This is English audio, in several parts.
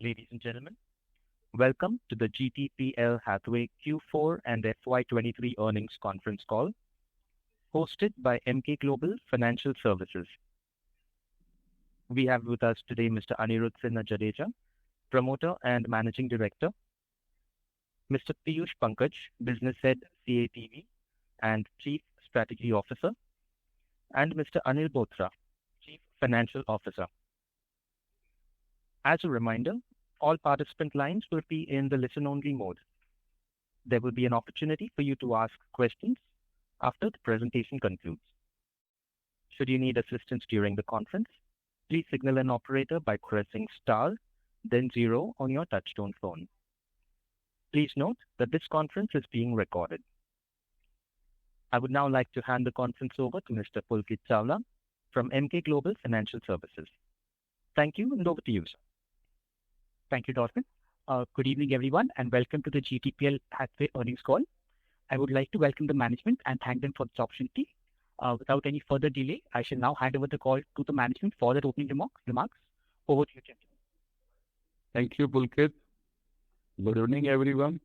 Ladies and gentlemen, welcome to the GTPL Hathway Q4 and FY23 earnings conference call, hosted by Emkay Global Financial Services. We have with us today Mr. Anirudh Sinha Jadeja, Promoter and Managing Director, Mr. Piyush Pankaj, Business Head, CATV and Chief Strategy Officer, and Mr. Anil Bothra, Chief Financial Officer. As a reminder, all participant lines will be in the listen-only mode. There will be an opportunity for you to ask questions after the presentation concludes. Should you need assistance during the conference, please signal an operator by pressing star, then 0 on your touchtone phone. Please note that this conference is being recorded. I would now like to hand the conference over to Mr. Pulkit Chawla from Emkay Global Financial Services. Thank you, and over to you, sir. Thank you, Dorfin. Good evening, everyone, and welcome to the GTPL Hathway earnings call. I would like to welcome the management and thank them for this opportunity. Without any further delay, I shall now hand over the call to the management for their opening remarks. Over to you, gentlemen. Thank you, Pulkit. Good evening, everyone.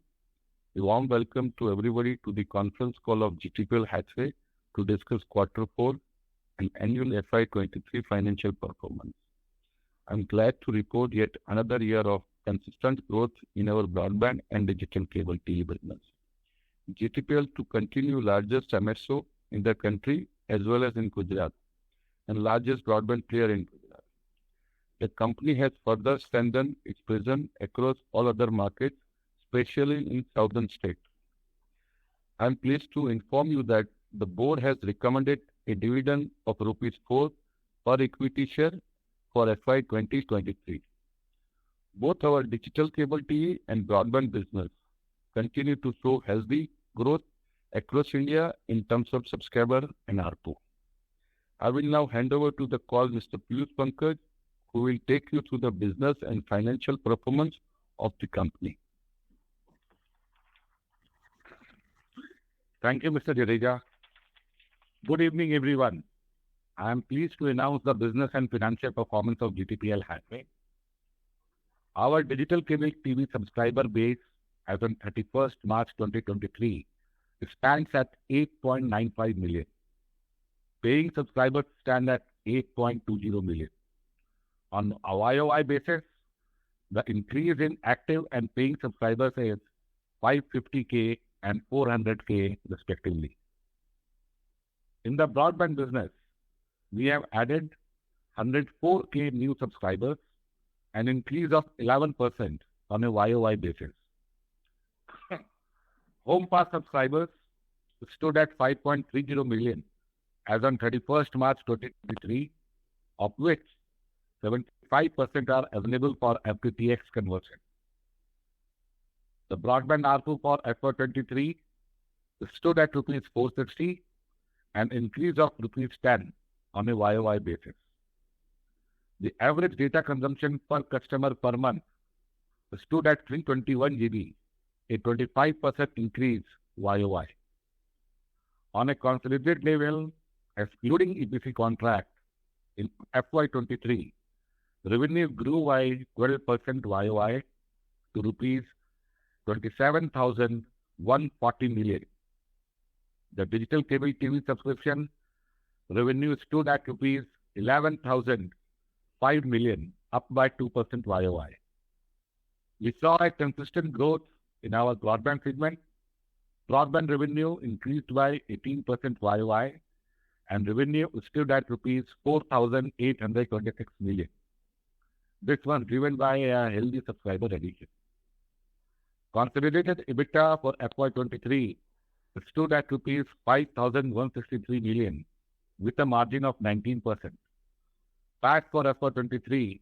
A warm welcome to everybody to the conference call of GTPL Hathway to discuss Q4 and annual FY23 financial performance. I'm glad to report yet another year of consistent growth in our broadband and digital cable TV business. GTPL to continue largest MSO in the country as well as in Gujarat and largest broadband player in Gujarat. The company has further strengthened its presence across all other markets, especially in southern states. I'm pleased to inform you that the board has recommended a dividend of Rs 4 per equity share for FY 2023. Both our digital cable TV and broadband business continue to show healthy growth across India in terms of subscriber and ARPU. I will now hand over to the call Mr. Piyush Pankaj, who will take you through the business and financial performance of the company. Thank you, Mr. Jadeja. Good evening, everyone. I am pleased to announce the business and financial performance of GTPL Hathway. Our digital cable TV subscriber base as on 31st March 2023 stands at 8.95 million. Paying subscribers stand at 8.20 million. On a YOY basis, the increase in active and paying subscribers is 550K and 400K respectively. In the broadband business, we have added 104K new subscribers, an increase of 11% on a YOY basis. Home pass subscribers stood at 5.30 million as on 31st March 2023, of which 75% are available for FTTX conversion. The broadband ARPU for FY23 stood at Rs 460, an increase of Rs 10 on a YOY basis. The average data consumption per customer per month stood at 321 GB, a 25% increase YOY. On a consolidated level, excluding EPC contract, in FY23, revenue grew by 12% YOY to Rs 27,140 million. The digital cable TV subscription revenue stood at Rs 11,005 million, up by 2% YOY. We saw a consistent growth in our broadband segment. Broadband revenue increased by 18% YOY and revenue stood at Rs 4,826 million. This was driven by a healthy subscriber addition. Consolidated EBITDA for FY23 stood at Rs 5,163 million with a margin of 19%. PAT for FY23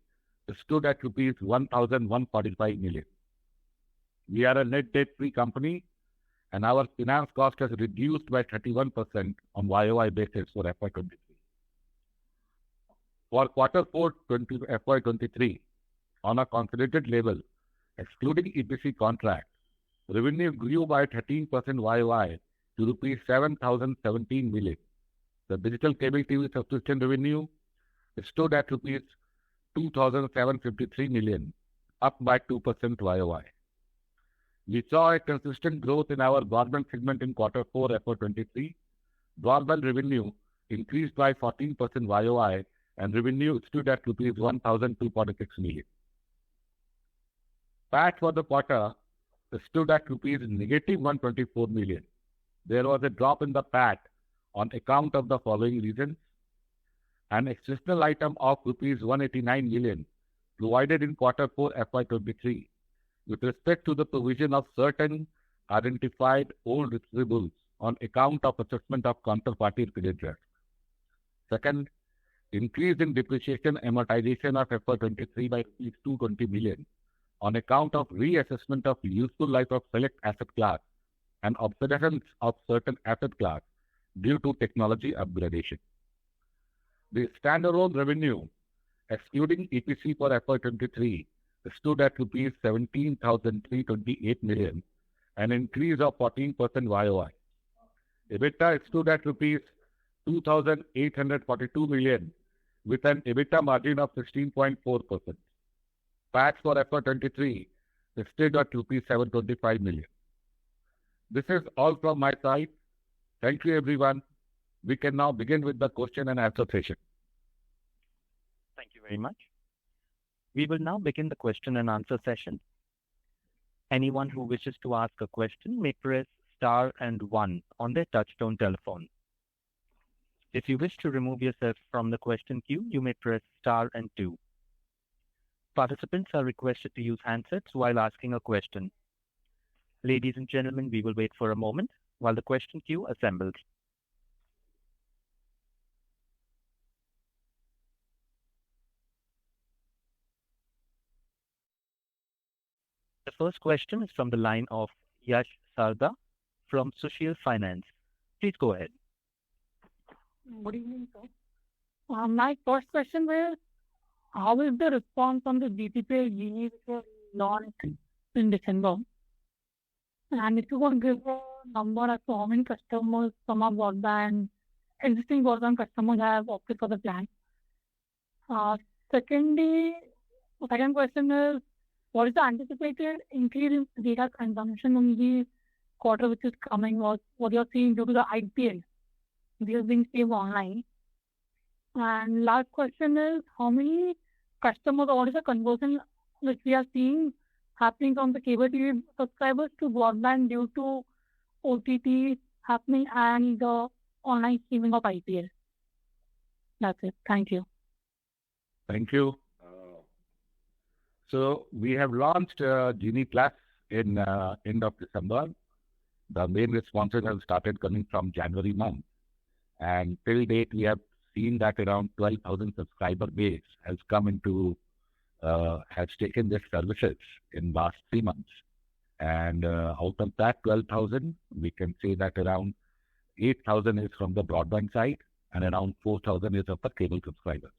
stood at Rs 1,145 million. We are a net debt-free company and our finance cost has reduced by 31% on YOY basis for FY23. For Q4 FY23, on a consolidated level, excluding EPC contract, revenue grew by 13% YOY to Rs 7,017 million. The digital cable TV subscription revenue stood at Rs 2,753 million, up by 2% YOY. We saw a consistent growth in our broadband segment in Q4 FY23. Broadband revenue increased by 14% YOY and revenue stood at rupees 1,246 million. PAT for the quarter stood at rupees negative 124 million. There was a drop in the PAT on account of the following reasons. An exceptional item of rupees 189 million provided in Q4 FY23 with respect to the provision of certain identified old receivables on account of assessment of counterparty creditors. Second, increase in depreciation amortization of FY23 by 220 million on account of reassessment of useful life of select asset class and obsolescence of certain asset class due to technology upgradation. The standalone revenue, excluding EPC for FY23, stood at rupees 17,328 million, an increase of 14% YOY. EBITDA stood at rupees 2,842 million with an EBITDA margin of 16.4%. PAT for FY23 stood at rupees 725 million. This is all from my side. Thank you, everyone. We can now begin with the question and answer session. Thank you very much. We will now begin the question and answer session. Anyone who wishes to ask a question may press star and 1 on their touchtone telephone. If you wish to remove yourself from the question queue, you may press star and 2. Participants are requested to use handsets while asking a question. Ladies and gentlemen, we will wait for a moment while the question queue assembles. The first question is from the line of Yash Sarda from Sushil Finance. Please go ahead. Good evening, sir. My first question was, how is the response on the GTPL Genie which was launched in December? And if you could give a number as to how many customers from our broadband, existing broadband customers have opted for the plan. Second question is, what is the anticipated increase in data consumption in the quarter which is coming, or what you're seeing due to the IPL? These are being saved online. And last question is, how many customers, or what is the conversion which we are seeing happening from the cable TV subscribers to broadband due to OTT happening and the online streaming of IPL? That's it. Thank you. Thank you. So we have launched Genie Plus in end of December. The main responses have started coming from January month. And till date, we have seen that around 12,000 subscriber base has come into, has taken their services in last 3 months. And out of that 12,000, we can say that around 8,000 is from the broadband side and around 4,000 is of the cable subscribers.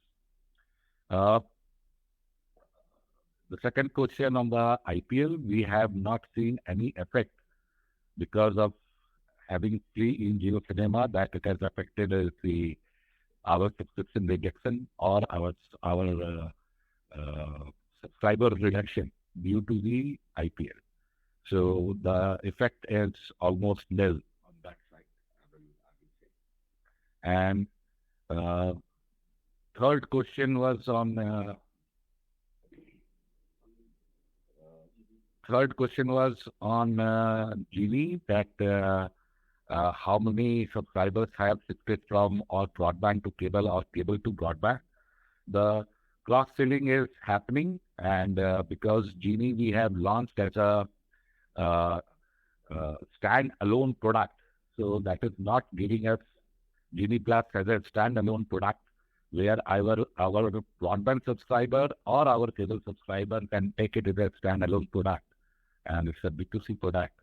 The second question on the IPL, we have not seen any effect because of having free in Jio Cinema, that it has affected our subscription reduction or our subscriber reduction due to the IPL. So the effect is almost nil on that side, I will say. And third question was on Genie, that how many subscribers have shifted from or broadband to cable or cable to broadband. The cross-selling is happening, and because Genie we have launched as a stand-alone product, so that is not giving us Genie Plus as a stand-alone product where our broadband subscriber or our cable subscriber can take it as a stand-alone product, and it's a B2C product.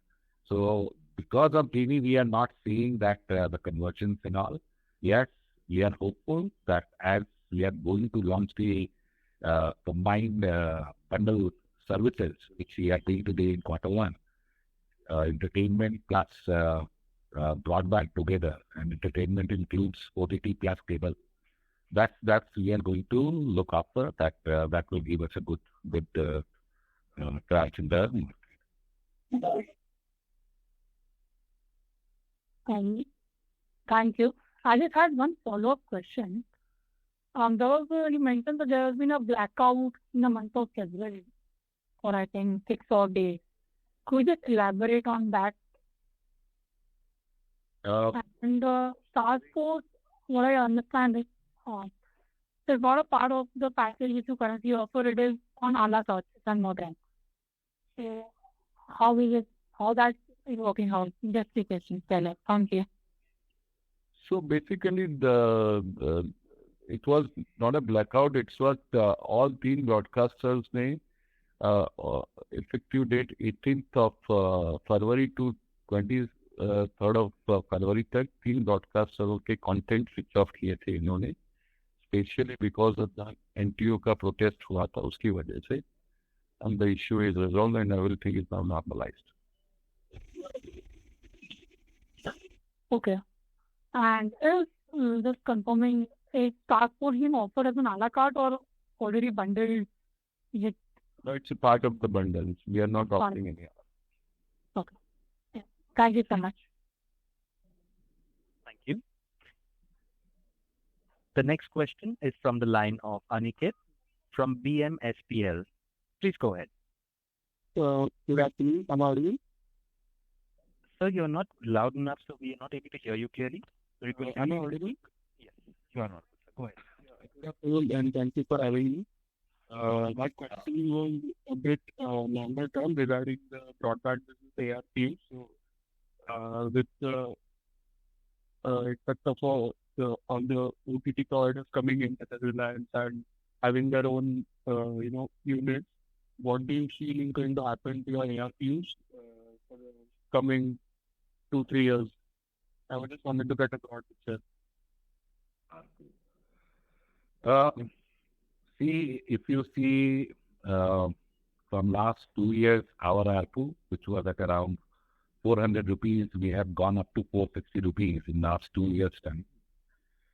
So because of Genie, we are not seeing that the conversions and all. Yes, we are hopeful that as we are going to launch the combined bundle services, which we are doing today in Q1, entertainment plus broadband together, and entertainment includes OTT plus cable. That's we are going to look after. That will give us a good crash in the market. Thank you. I just had one follow-up question. You mentioned that there has been a blackout in the month of February for I think 6 odd days. Could you just elaborate on that? And task force, what I understand is it's not a part of the package which you currently offer. It is on a la carte, if I'm not wrong. So how is it? How that is working out? Just the question. Tell us. Thank you. So basically, it was not a blackout. It was all 3 broadcasters ने effective date 18th of February to 23rd of February तक 3 broadcasters के content switch off किए थे इन्होंने, especially because of the NTO का protest हुआ था उसकी वजह से, and the issue is resolved and everything is now normalized. Okay. And is just confirming, a task force being offered as an a la carte or already bundled? No, it's a part of the bundle. We are not offering any other. Okay. Yeah. Thank you so much. Thank you. The next question is from the line of Aniket from BMSPL. Please go ahead. Good afternoon. I'm audible. Sir, you're not loud enough, so we are not able to hear you clearly. Am I audible? Yes, you are not. Go ahead. Good afternoon, and thank you for having me. My question was a bit longer term regarding the broadband business ARPU. So, with the effect of all the OTT providers coming in as a Reliance and having their own, units, what do you see is going to happen to your ARPUs for the coming 2-3 years? I just wanted to get a broad picture. If you see from last 2 years, our ARPU, which was at around 400 rupees, we have gone up to 460 rupees in last 2 years' time.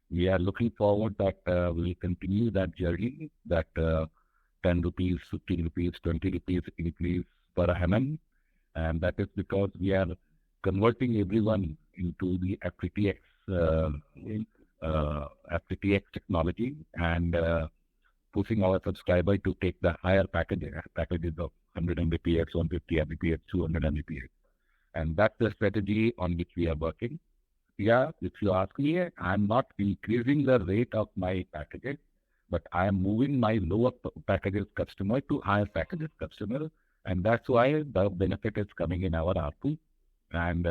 We are looking forward that we will continue that journey, that 10 rupees, 15 rupees, 20 rupees increase per annum. And that is because we are converting everyone into the FTTX technology and pushing our subscriber to take the higher packages of 100 Mbps, 150 Mbps, 200 Mbps. And that's the strategy on which we are working. Yeah, if you ask me, I'm not increasing the rate of my packages, but I am moving my lower packages customer to higher packages customer. And that's why the benefit is coming in our ARPU. And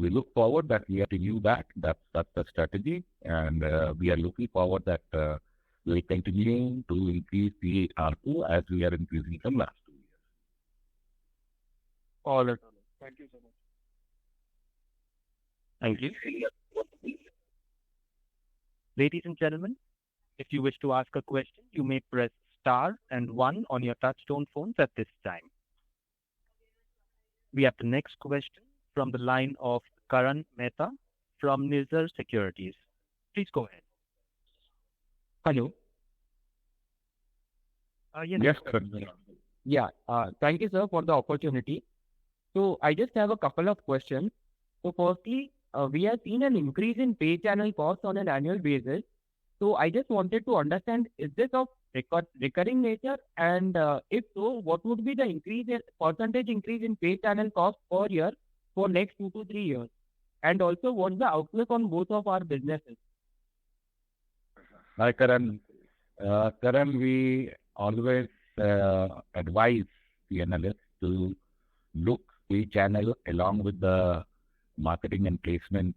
we look forward that we continue that. That's the strategy. And we are looking forward that we continue to increase the ARPU as we are increasing from last 2 years. All right. Thank you so much. Thank you. Ladies and gentlemen, if you wish to ask a question, you may press star and 1 on your touchtone phones at this time. We have the next question from the line of Karan Mehta from Nizar Securities. Please go ahead. Hello. Yes, Karan. Yeah. Thank you, sir, for the opportunity. So I just have a couple of questions. So firstly, we have seen an increase in pay channel costs on an annual basis. So I just wanted to understand, is this of recurring nature? And if so, what would be the percentage increase in pay channel cost per year for next 2 to 3 years? And also, what's the outlook on both of our businesses? Hi, Karan. Karan, we always advise the analysts to look pay channel along with the marketing and placement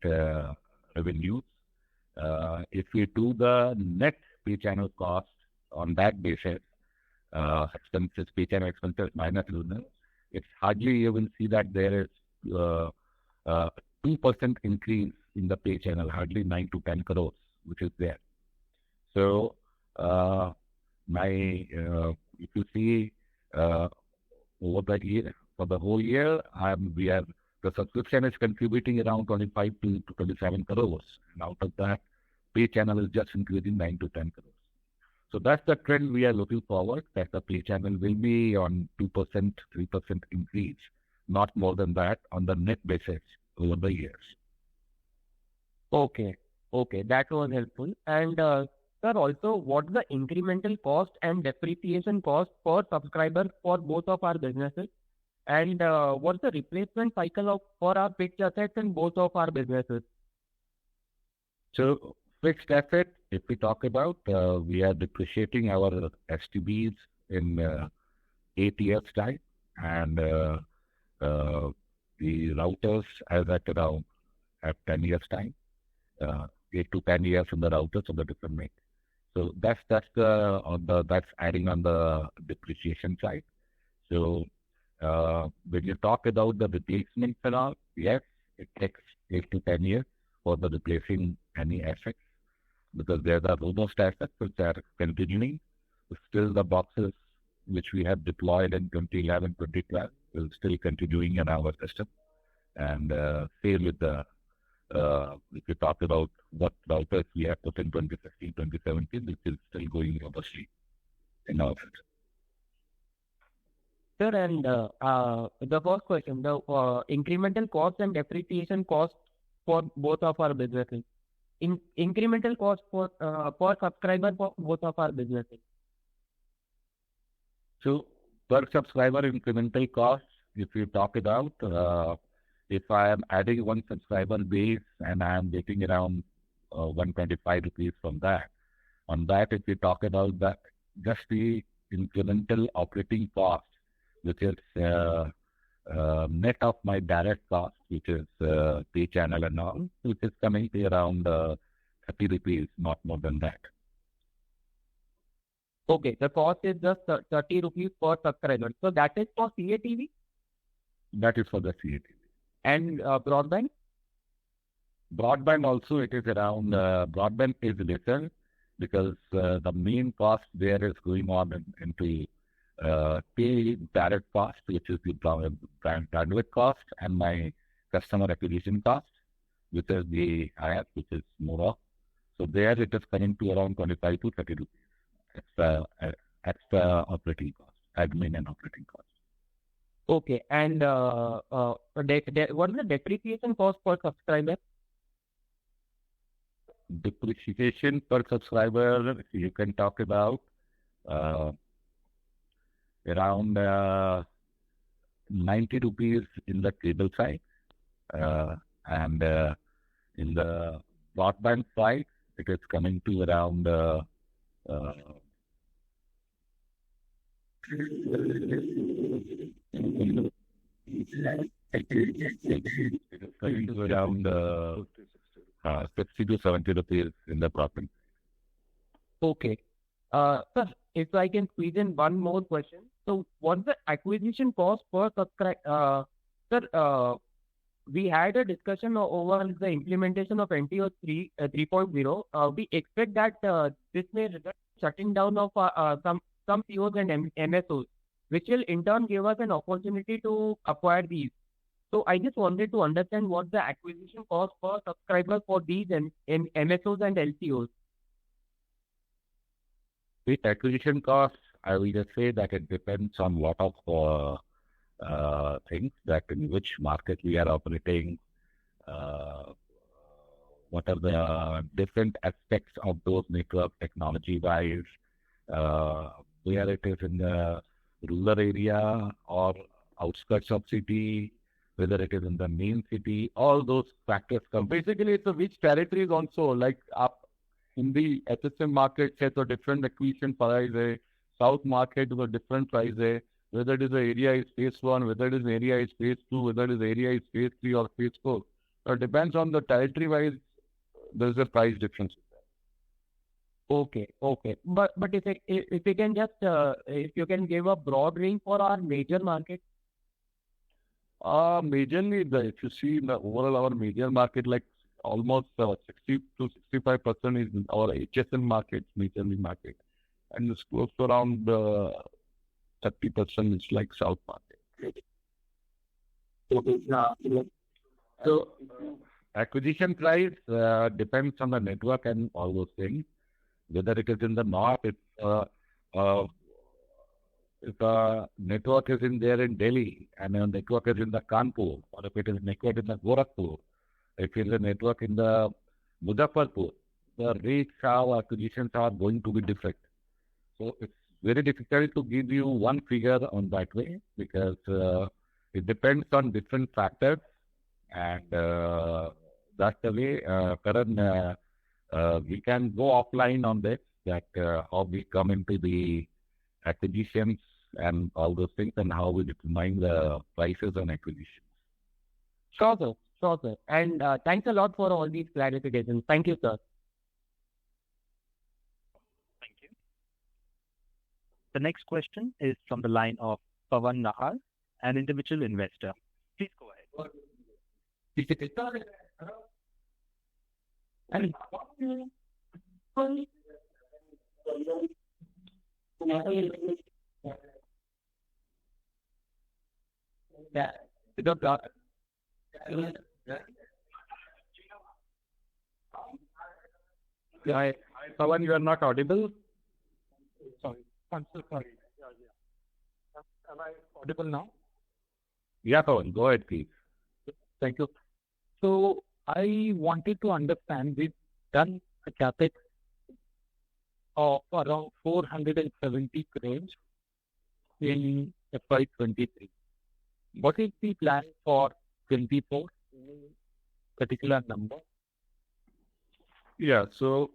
revenues. If we do the net pay channel cost on that basis, expenses, pay channel expenses minus revenue, it's hardly you will see that there is 2% increase in the pay channel, hardly 9 to 10 crores, which is there. So, if you see over the year, for the whole year, the subscription is contributing around 25 to 27 crores. And out of that, pay channel is just increasing 9 to 10 crores. So that's the trend we are looking forward, that the pay channel will be on 2%, 3% increase, not more than that on the net basis over the years. Okay. Okay. That was helpful. And sir, also, what's the incremental cost and depreciation cost per subscriber for both of our businesses? And what's the replacement cycle for our fixed assets in both of our businesses? So fixed asset, if we talk about, we are depreciating our STBs in 8 years time, and the routers as at around at 10 years time, 8 to 10 years in the routers of the different make. So that's adding on the depreciation side. So when you talk about the replacement and all, yes, it takes 8 to 10 years for the replacing any assets, because there are robust assets which are continuing. Still the boxes which we have deployed in 2011, 2012 is still continuing in our system. And same with the, if you talk about what routers we have put in 2016, 2017, which is still going robustly in our system. Sir, and the first question, the incremental cost and depreciation cost for both of our businesses. Incremental cost for per subscriber for both of our businesses. So per subscriber incremental cost, if you talk about, if I am adding one subscriber base and I am getting around 125 rupees from that, on that if you talk about that, just the incremental operating cost, which is net of my direct cost, which is pay channel and all, which is coming to around 30 rupees, not more than that. Okay, the cost is just 30 rupees per subscriber. So that is for CATV? That is for the CATV. And broadband? Broadband also, it is around, broadband is lesser, because the main cost there is going on into pay direct cost, which is the bandwidth cost, and my customer acquisition cost, which is the higher, which is more of. So there it is coming to around 25 to 30 rupees extra operating cost, admin and operating cost. Okay, and what is the depreciation cost per subscriber? Depreciation per subscriber, you can talk about around 90 rupees in the cable side, and in the broadband side, it is coming to around it is coming to around 60 to 70 rupees in the broadband. Okay. Sir, if I can squeeze in one more question. So what's the acquisition cost per subscriber? Sir, we had a discussion over the implementation of NTO 3.0. We expect that this may result in shutting down of some COs and MSOs, which will in turn give us an opportunity to acquire these. So I just wanted to understand what the acquisition cost per subscriber for these MSOs and LCOs. The acquisition cost, I will just say that it depends on lot of things, that in which market we are operating, what are the different aspects of those network technology-wise, where it is in the rural area or outskirts of city, whether it is in the main city, all those factors come. Basically, it's which territories also, like up in the HSM market, set a different acquisition price, South market with a different price, whether it is the area is phase 1, whether it is area is phase 2, whether it is area is phase 3 or phase 4. It depends on the territory wise, there's a price difference. Okay, okay. But if you can just if you can give a broad range for our major market. Majorly, if you see in the overall our major market, like almost 60 to 65% is our HSM market, majorly market, and it's close to around 30% is like South market. So acquisition price depends on the network and all those things. Whether it is in the north, it's if a network is in there in Delhi and a network is in the Kanpur, or if it is a network in the Gorakhpur, if it is a network in the Muzaffarpur, the rates or acquisitions are going to be different. So it's very difficult to give you one figure on that way because it depends on different factors, and that's the way, Karan, we can go offline on this, that how we come into the acquisitions and all those things and how we determine the prices on acquisitions. Sure, sir. Sure, sir. And thanks a lot for all these clarifications. Thank you, sir. Thank you. The next question is from the line of Pawan Nahar, an individual investor. Please go ahead. Hi, Pawan, you are not audible. Sorry. I'm so sorry. Am I audible now? Yeah, Pawan, go ahead, please. Thank you. So I wanted to understand, we've done a capex of around 470 crores in FY23. What is the plan for 24? Any particular number? Yeah, so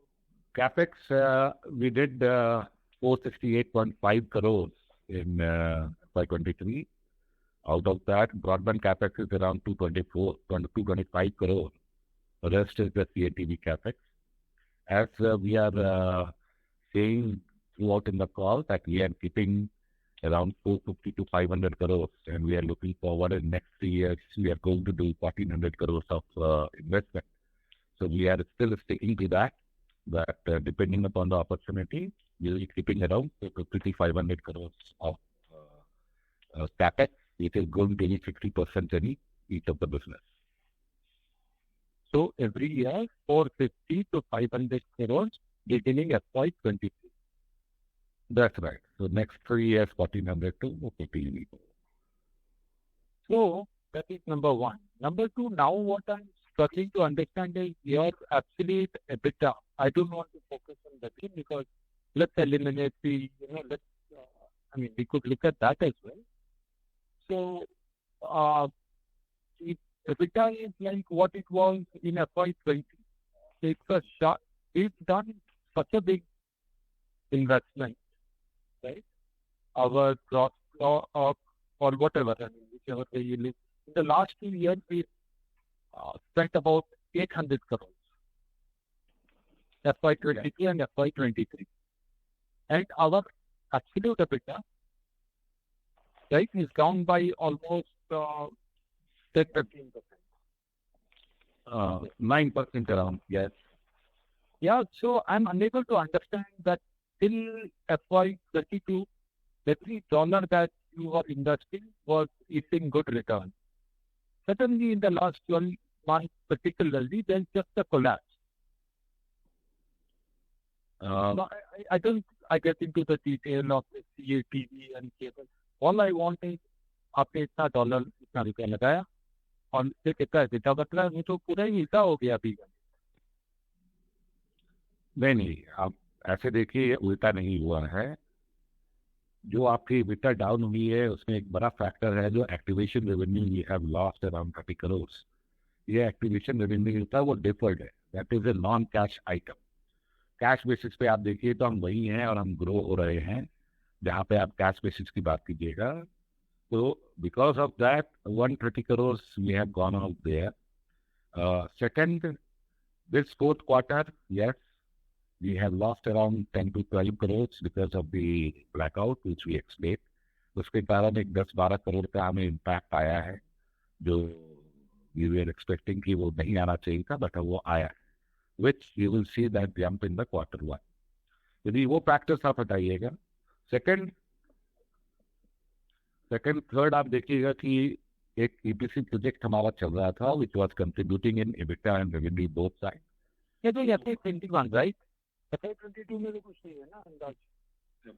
capex, we did 468.5 crores in FY23. Out of that, broadband capex is around 225 crores. The rest is the CATV capex. As we are saying throughout in the call that we are keeping around 450 to 500 crores, and we are looking forward in next 3 years, we are going to do 1,400 crores of investment. So we are still sticking to that, but depending upon the opportunity, we will be keeping around 450 to 500 crores of capex. It is going to be 50% in each of the business. So every year, 450 to 500 crores beginning FY23. That's right. So next 3 years, 1,400 to 1,500. So that is number one. Number two, now what I'm struggling to understand is your absolute EBITDA. I don't want to focus on that thing because let's eliminate the, we could look at that as well. So, if EBITDA is like what it was in FY20. It's a shot. We've done such a big investment, right? Our gross or whatever, whichever way you live. In the last 2 years, we spent about 800 crores. FY22 and FY23. And our absolute EBITDA, right, is down by almost 15%. 9% around, yes. Yeah, so I'm unable to understand that till FY22, every dollar that you are investing was eating good return. Suddenly, in the last 12 months, particularly, there's just a collapse. I get into the detail of the CATV and cable. All I want is आपने इतना dollar इतना रुपया लगाया और इससे कितना EBITDA बन रहा है, वो तो पूरा ही हिस्सा हो गया अभी। नहीं, आप ऐसे देखिए, उल्टा नहीं हुआ है। जो आपकी EBITDA डाउन हुई है, उसमें एक बड़ा फैक्टर है जो activation revenue we have lost around 30 crore. ये एक्टिवेशन रेवेन्यू होता है, वो डिफर्ड है, that is a non cash item. Cash basis पे आप देखिए तो हम वही हैं और हम ग्रो हो रहे हैं। जहाँ पे आप कैश बेसिस की बात कीजिएगा, तो because of that 130 crore we have gone out there. Second, this fourth quarter, yes, we have lost around 10 to 12 crores because of the blackout which we explained. उसके कारण एक 10-12 करोड़ का हमें इम्पैक्ट आया है, जो we were expecting कि वो नहीं आना चाहिए था, बट वो आया, which you will see that jump in the quarter one. यदि वो फैक्टर्स आप हटाइएगा, सेकंड थर्ड आप देखिएगा कि एक EPC प्रोजेक्ट हमारा चल रहा था which was contributing in EBITDA and revenue both sides. ये तो FY21, right? FY22 में तो कुछ नहीं है ना अंदाज।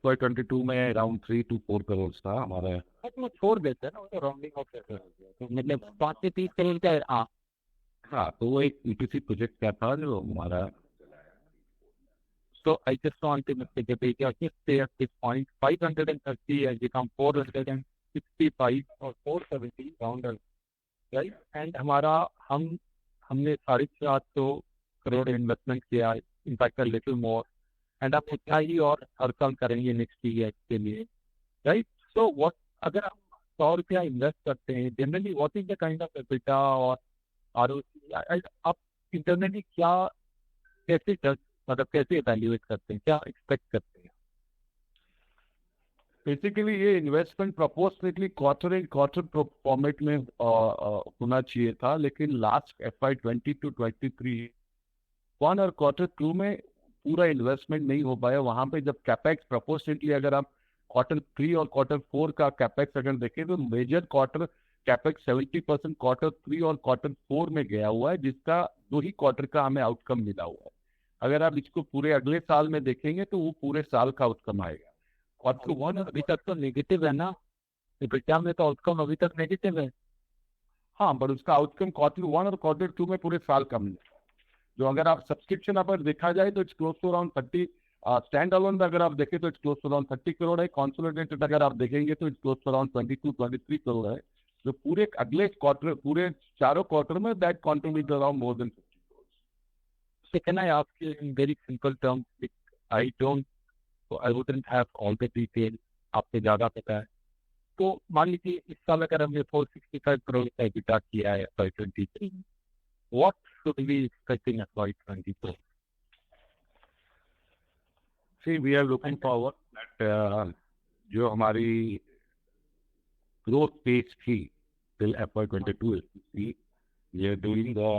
FY22 में around 3 to 4 crores था हमारा. मतलब 4 बेस है ना, वो राउंडिंग ऑफ है, तो मतलब 5 से 30 करोड़ का. हाँ, तो वो एक EPC प्रोजेक्ट क्या था जो हमारा. So I just want to make a big say at this point 530 has become 465 or 470 rounder, right? And हमने 750 crore investment किया, in fact a little more, and अब उतना ही और हर साल करेंगे next year के लिए, right? So what अगर हम 100 रुपया invest करते हैं, generally what is the kind of EBITDA और ROC आप internally क्या कैसे मतलब कैसे इवैल्यूएट करते हैं, क्या एक्सपेक्ट करते हैं? बेसिकली ये investment proportionately quarter and quarter format में होना चाहिए था, लेकिन लास्ट FY22-23 1 और Q2 में पूरा इन्वेस्टमेंट नहीं हो पाया. वहां पे जब कैपेक्स प्रोपोर्शनेटली अगर आप Q3 और Q4 का कैपेक्स अगर देखें तो मेजर क्वार्टर कैपेक्स 70% Q3 और Q4 में गया हुआ है, जिसका 2 ही क्वार्टर का हमें आउटकम मिला हुआ है. अगर आप इसको पूरे अगले साल में देखेंगे तो वो पूरे साल का आउटकम आएगा. Q1 अभी तक तो नेगेटिव है ना, EBITDA में तो आउटकम अभी तक नेगेटिव है. हाँ, पर उसका आउटकम Q1 और Q2 में पूरे साल का मिलेगा. जो अगर आप सब्सक्रिप्शन पर देखा जाए तो it's close to around 30. Stand alone अगर आप देखें तो it's close to around 30 crore है. कॉन्सोलिडेटेड अगर आप देखेंगे तो it's close to around 22-23 crore है. जो पूरे अगले क्वार्टर पूरे चारों क्वार्टर में that contribute around more than 50 crore. So can I ask you in very simple terms, I wouldn't have all the details, आपसे ज़्यादा पता है, तो मान लीजिए इस साल अगर हमने 465 करोड़ का EBITDA किया है FY23, what should we expect in FY24? See, we are looking forward that जो हमारी growth pace थी till FY22, we are doing the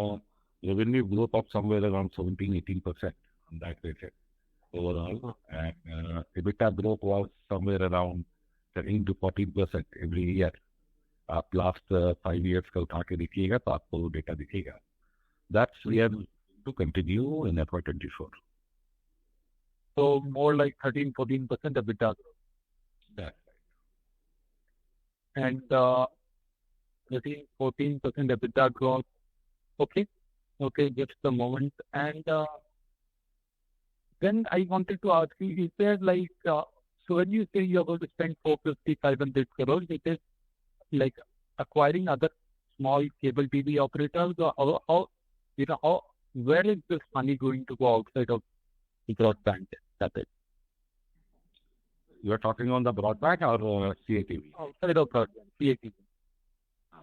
revenue growth of somewhere around 17-18% on that basis overall, and EBITDA growth was somewhere around 13-14% every year. आप last 5 years का उठा के देखिएगा तो आपको डेटा दिखेगा. That's we are to continue in FY24. So more like 13-14% EBITDA growth. That's right. And 13-14% EBITDA growth. Okay, just a moment. And then I wanted to ask you, is there like, so when you say you're going to spend 450-500 crores, it is like acquiring other small cable TV operators, or where is this money going to go outside of the broadband? That's it. You are talking on the broadband or CATV? Outside of broadband, CATV.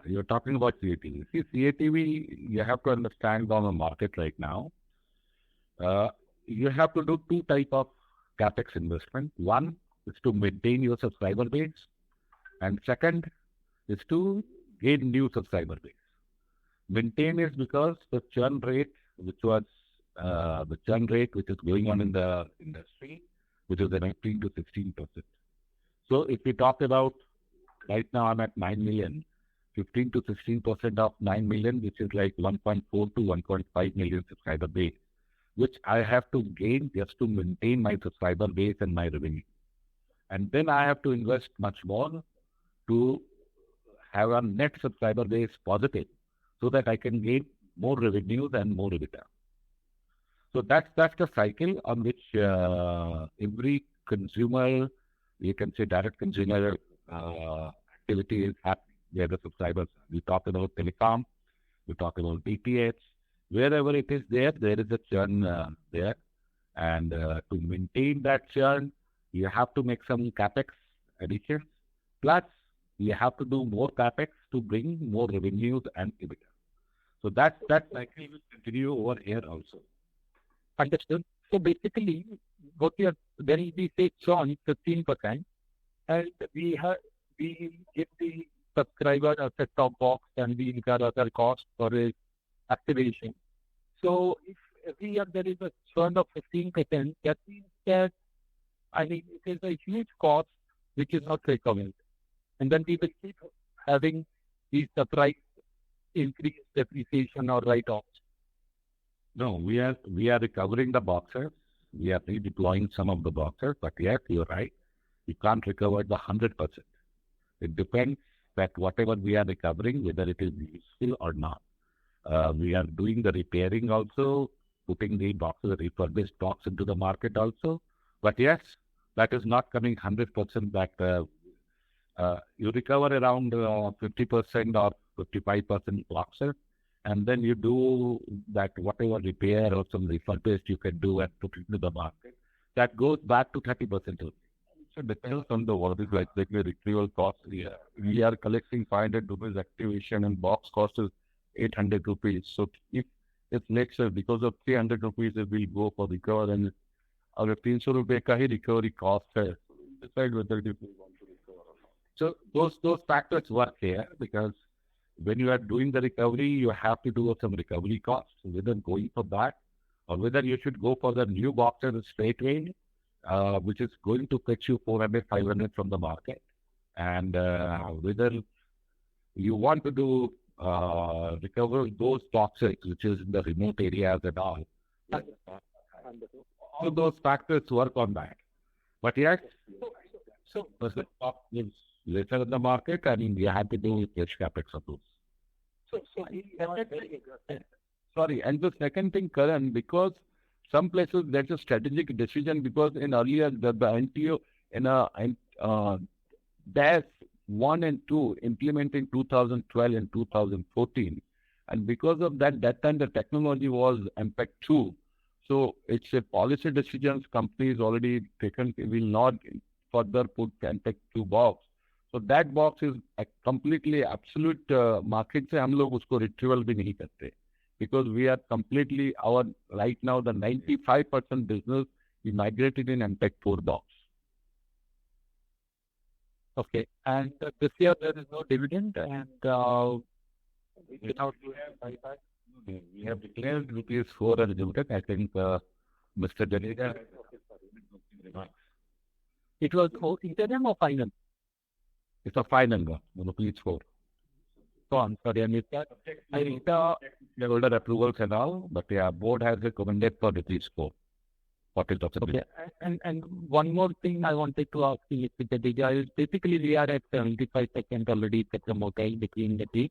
You're talking about CATV. See, CATV, you have to understand on the market right now. You have to do 2 types of capex investment. One is to maintain your subscriber base, and second is to gain new subscriber base. Maintain is because the churn rate, which was which is going on in the industry, which is around 15-16%. So if we talk about right now, I'm at 9 million. 15-16% of 9 million, which is like 1.4 to 1.5 million subscriber base, which I have to gain just to maintain my subscriber base and my revenue. And then I have to invest much more to have a net subscriber base positive so that I can gain more revenues and more EBITDA. So that's the cycle on which every consumer, you can say direct consumer activity is happening. Where the subscribers, we talk about telecom, we talk about DTH, wherever it is there is a churn there. And to maintain that churn, you have to make some capex additions. Plus, you have to do more capex to bring more revenues and EBITDA. So that cycle will continue over here also. Understood. So basically, what we are very we say churn 15%, and we give the subscriber a set-top box and we incur other costs for its activation. So if every year there is a churn of 15%, that means that it is a huge cost which is not recovered. And then we will keep having these surprise increased depreciation or write-offs. No, we are recovering the boxes. we are redeploying some of the boxes, but yes, you're right. You can't recover the 100%. It depends that whatever we are recovering, whether it is useful or not. We are doing the repairing also, putting the boxes, refurbished box into the market also. But yes, that is not coming 100% back. You recover around 50% or 55% boxes, and then you do that whatever repair or some refurbished you can do and put it into the market. That goes back to 30% only. So depends on the what is like the retrieval cost. We are collecting 500 rupees activation and box cost is 800 rupees. So if next year because of 300 rupees it will go for recover and अगर 300 रुपए का ही recovery cost है, decide whether it will want to recover or not. So those factors work here because when you are doing the recovery, you have to do some recovery costs, whether going for that or whether you should go for the new boxer straight away, which is going to fetch you 400, 500 from the market. And whether you want to do recover those boxes, which is in the remote areas and all. All those factors work on that. But yes, so the stock is later in the market and we have to do cash capex of those. Sorry, and the second thing, Karan, because some places there's a strategic decision because in earlier the NTO in DAS 1 and 2 implemented in 2012 and 2014, and because of that time the technology was Impact 2. So it's a policy decisions companies already taken, will not further put Impact 2 box. So that box is a completely absolute market से हम लोग उसको retrieval भी नहीं करते because we are completely right now the 95% business is migrated in Impact 4 box. Okay, and this year there is no dividend and without buyback. We have declared rupees 4 as dividend. I think Mr. Jadeja. It was interim or final? It's a final one, rupees 4. So I'm sorry, I missed that. I think shareholder approvals and all, but yeah, board has recommended for rupees 4. What is the okay, and one more thing I wanted to ask you, Mr. Jadeja, is basically we are at 75% already at the motel between the two.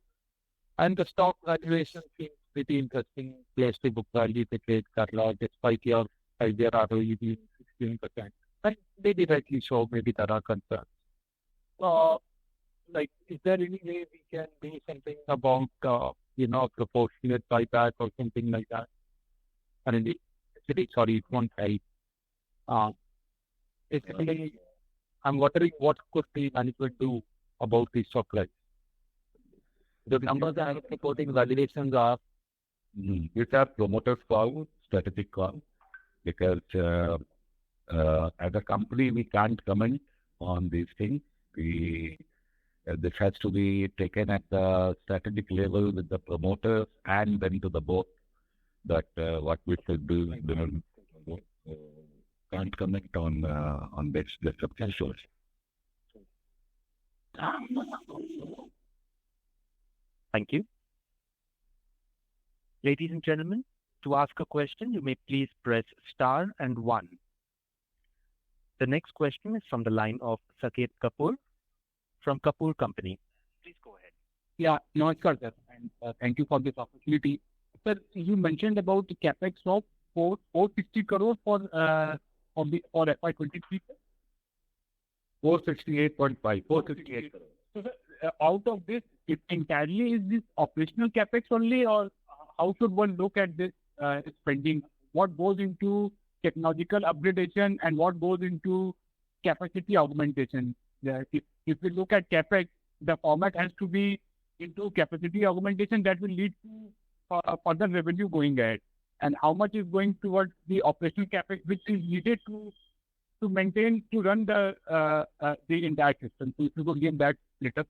And the stock valuation seems pretty interesting place to book value to trade Karla despite your idea ROE being 16%. But they directly show maybe there are concerns. Like, is there any way we can do something about, proportionate buyback or something like that? And sorry, it won't help. Basically, I'm wondering what could the management do about the stock price? The numbers are supporting valuations are. It's a promoter's call, strategic call, because as a company, we can't comment on these things. This has to be taken at the strategic level with the promoters and then to the board that what we should do. Can't comment on this issues. Thank you. Ladies and gentlemen, to ask a question, you may please press star and 1. The next question is from the line of Saket Kapoor from Kapoor Company. Please go ahead. Yeah, namaskar, sir, and thank you for this opportunity. Sir, you mentioned about the capex of 460 crores for FY23. 468.5. 468 crores. So, sir, out of this, it entirely is this operational capex only, or how should one look at this spending? What goes into technological upgradation and what goes into capacity augmentation? If we look at capex, the format has to be into capacity augmentation that will lead to further revenue going ahead. And how much is going towards the operational capex, which is needed to maintain, to run the entire system. So if you could give that later.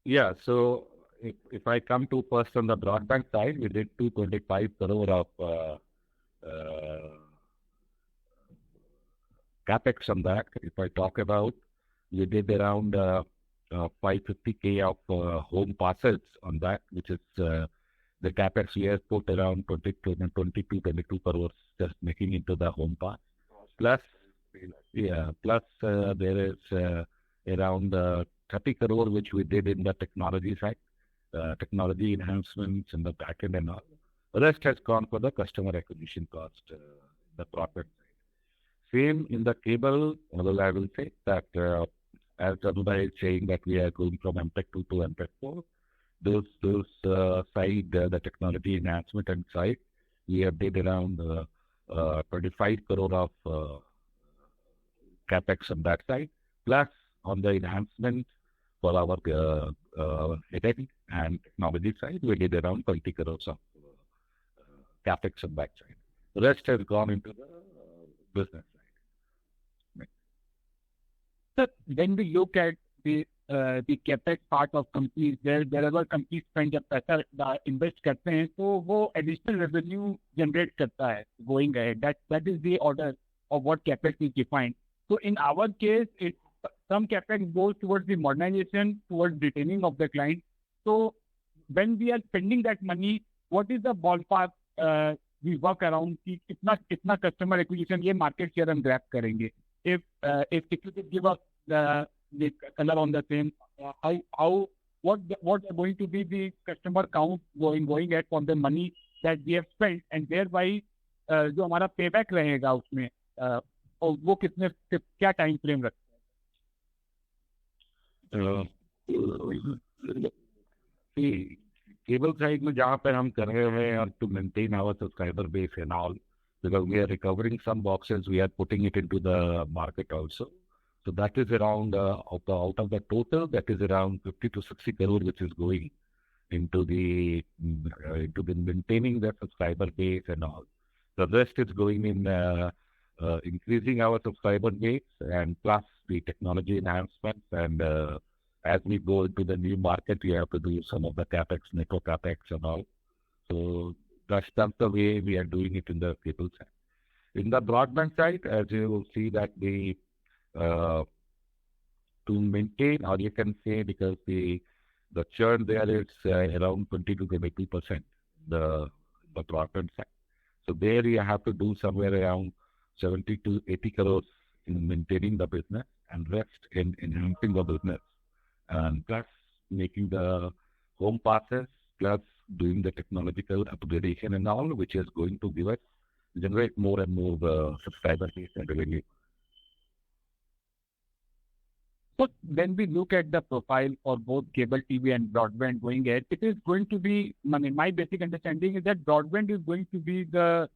Yeah, so if I come to first on the broadband side, we did 225 crore of capex on that. If I talk about, we did around 550K of home passes on that, which is the capex we have put around 22 crores just making into the home pass. Plus, there is around 30 crore which we did in the technology side, technology enhancements in the backend and all. The rest has gone for the customer acquisition cost, the profit side. Same in the cable, well, I will say that as Anubai is saying that we are going from MPEG 2 to MPEG 4, those side, the technology enhancement and side, we have did around 25 crore of capex on that side, plus on the enhancement for our headend and technology side, we did around 20 crores of capex on that side. The rest has gone into the business side. So when we look at the capex part of companies, wherever companies spend जब पैसा invest करते हैं तो वो additional revenue generate करता है going ahead. That is the order of what capex is defined. So in our case, some capex goes towards the modernization, towards retaining of the client. So when we are spending that money, what is the ballpark we work around कि कितना customer acquisition ये market share हम grab करेंगे? If you could give us the color on the same, what are going to be the customer count going at for the money that we have spent, and thereby जो हमारा payback रहेगा उसमें और वो क्या time frame रखते हैं? Cable side में जहाँ पे हम कर रहे हैं to maintain our subscriber base and all, because we are recovering some boxes, we are putting it into the market also. So that is around out of the total, that is around 50 to 60 crore, which is going into the maintaining the subscriber base and all. The rest is going in increasing our subscriber base and plus the technology enhancements. And as we go into the new market, we have to do some of the capex, network capex and all. So that's the way we are doing it in the cable side. In the broadband side, as you will see that the to maintain, or you can say, because the churn there is around 20 to 22%, the broadband side. So there you have to do somewhere around 70 to 80 crores in maintaining the business and rest in enhancing the business, and plus making the home passes, plus doing the technological upgradation and all, which is going to give us generate more and more subscriber base and revenue. So when we look at the profile for both cable TV and broadband going ahead, it is going to be, I mean, my basic understanding is that broadband is going to be the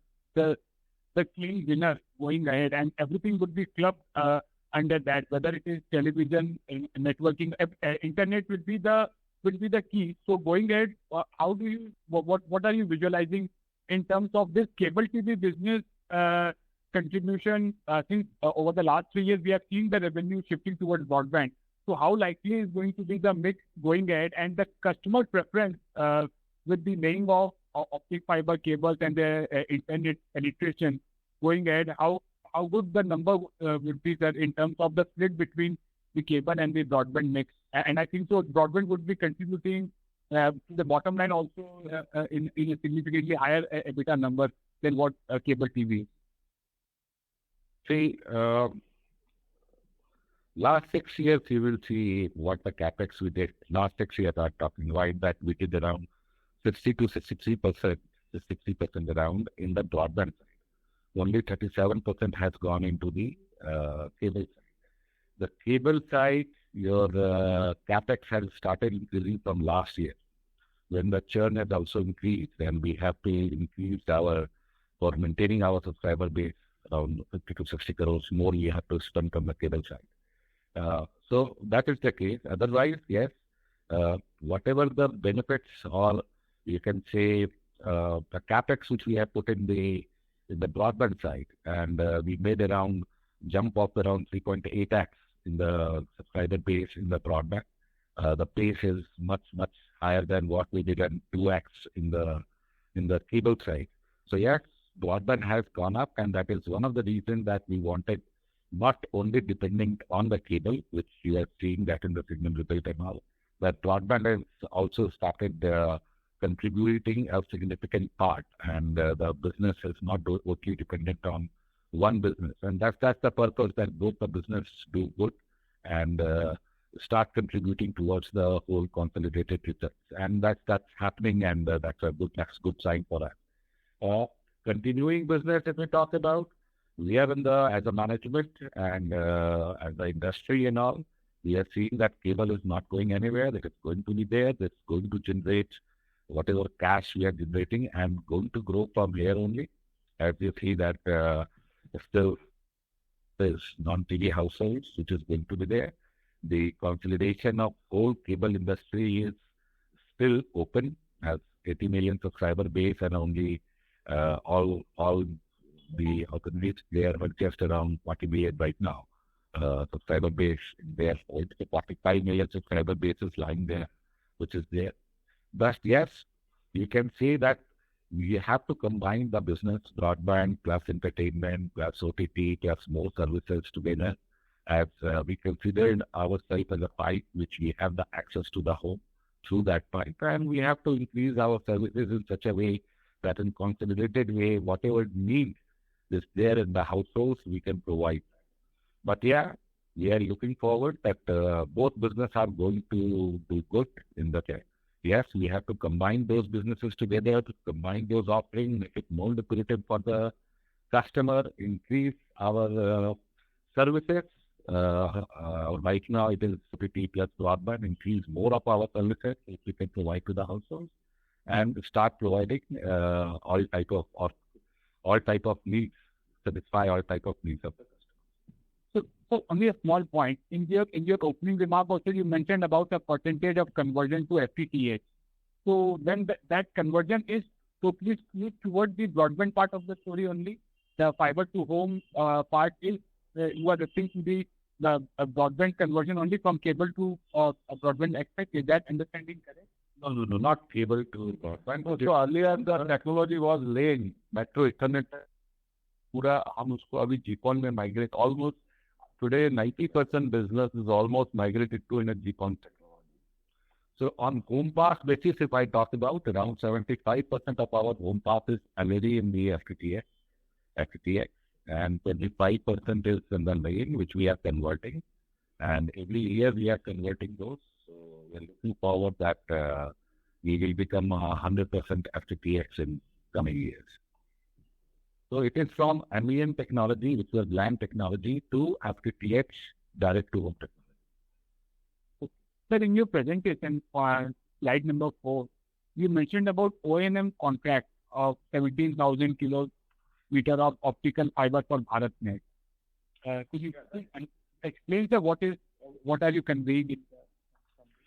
clean winner going ahead, and everything would be clubbed under that, whether it is television, networking, internet will be the key. So going ahead, how do you, what are you visualizing in terms of this cable TV business contribution? Since over the last 3 years, we have seen the revenue shifting towards broadband. So how likely is going to be the mix going ahead, and the customer preference with the laying of optic fiber cables and the internet penetration going ahead? How good the number would be, sir, in terms of the split between the cable and the broadband mix? And I think so broadband would be contributing to the bottom line also in a significantly higher EBITDA number than what cable TV. See, last 6 years, you will see what the capex we did. Last 6 years, I'm talking about that we did around 60 to 63%, 60% around in the broadband side. Only 37% has gone into the cable side. The cable side, your capex has started increasing from last year. When the churn has also increased, then we have to increase for maintaining our subscriber base, around 50 to 60 crores more we have to spend on the cable side. So that is the case. Otherwise, yes, whatever the benefits, or you can say the capex which we have put in the broadband side, and we made around jump of around 3.8x in the subscriber base in the broadband. The pace is much higher than what we did, and 2x in the cable side. So yes, broadband has gone up, and that is one of the reasons that we wanted not only depending on the cable, which you are seeing that in the segment result and all, but broadband has also started contributing a significant part, and the business is not totally dependent on one business. And that's the purpose, that both the business do good and start contributing towards the whole consolidated results. And that's happening, and that's a good sign for us. Continuing business, if we talk about, we are as a management and as the industry and all, we are seeing that cable is not going anywhere, that it's going to be there, that's going to generate whatever cash we are generating and going to grow from here only. As you see that still there's non-TV households, which is going to be there. The consolidation of whole cable industry is still open, as 80 million subscriber base, and only all the alternatives there are just around 40 million right now. Subscriber base there, 45 million subscriber base is lying there, which is there. But yes, you can say that we have to combine the business, broadband plus entertainment plus OTT plus more services together, as we considered ourselves as a pipe which we have the access to the home through that pipe, and we have to increase our services in such a way that in consolidated way, whatever need is there in the households, we can provide. But yeah, we are looking forward that both businesses are going to do good in the time. Yes, we have to combine those businesses together, to combine those offerings, make it more lucrative for the customer, increase our services. Right now it is OTT plus broadband, increase more of our services which we can provide to the households, and start providing all type of needs, satisfy all type of needs of the customer. So only a small point. In your opening remark also, you mentioned about the percentage of conversion to FTTH. So then that conversion is totally skewed towards the broadband part of the story only. The fiber to home part is you are referring to the broadband conversion only from cable to a broadband aspect. Is that understanding correct? No, not cable to broadband. So earlier the technology was laying metro Ethernet. पूरा हम उसको अभी GPON में migrate almost. Today, 90% business is almost migrated to in a GPON technology. So on home pass basis, if I talk about, around 75% of our home pass is already in the FTTX, and 25% is in the lane, which we are converting. And every year we are converting those. So we're looking forward that we will become 100% FTTX in coming years. So it is from MEN technology, which was LAN technology, to FTTX direct to home technology. Sir, in your presentation for slide number 4, you mentioned about O&M contract of 17,000 kilometer of optical fiber for BharatNet. Could you explain, sir, what are you conveying?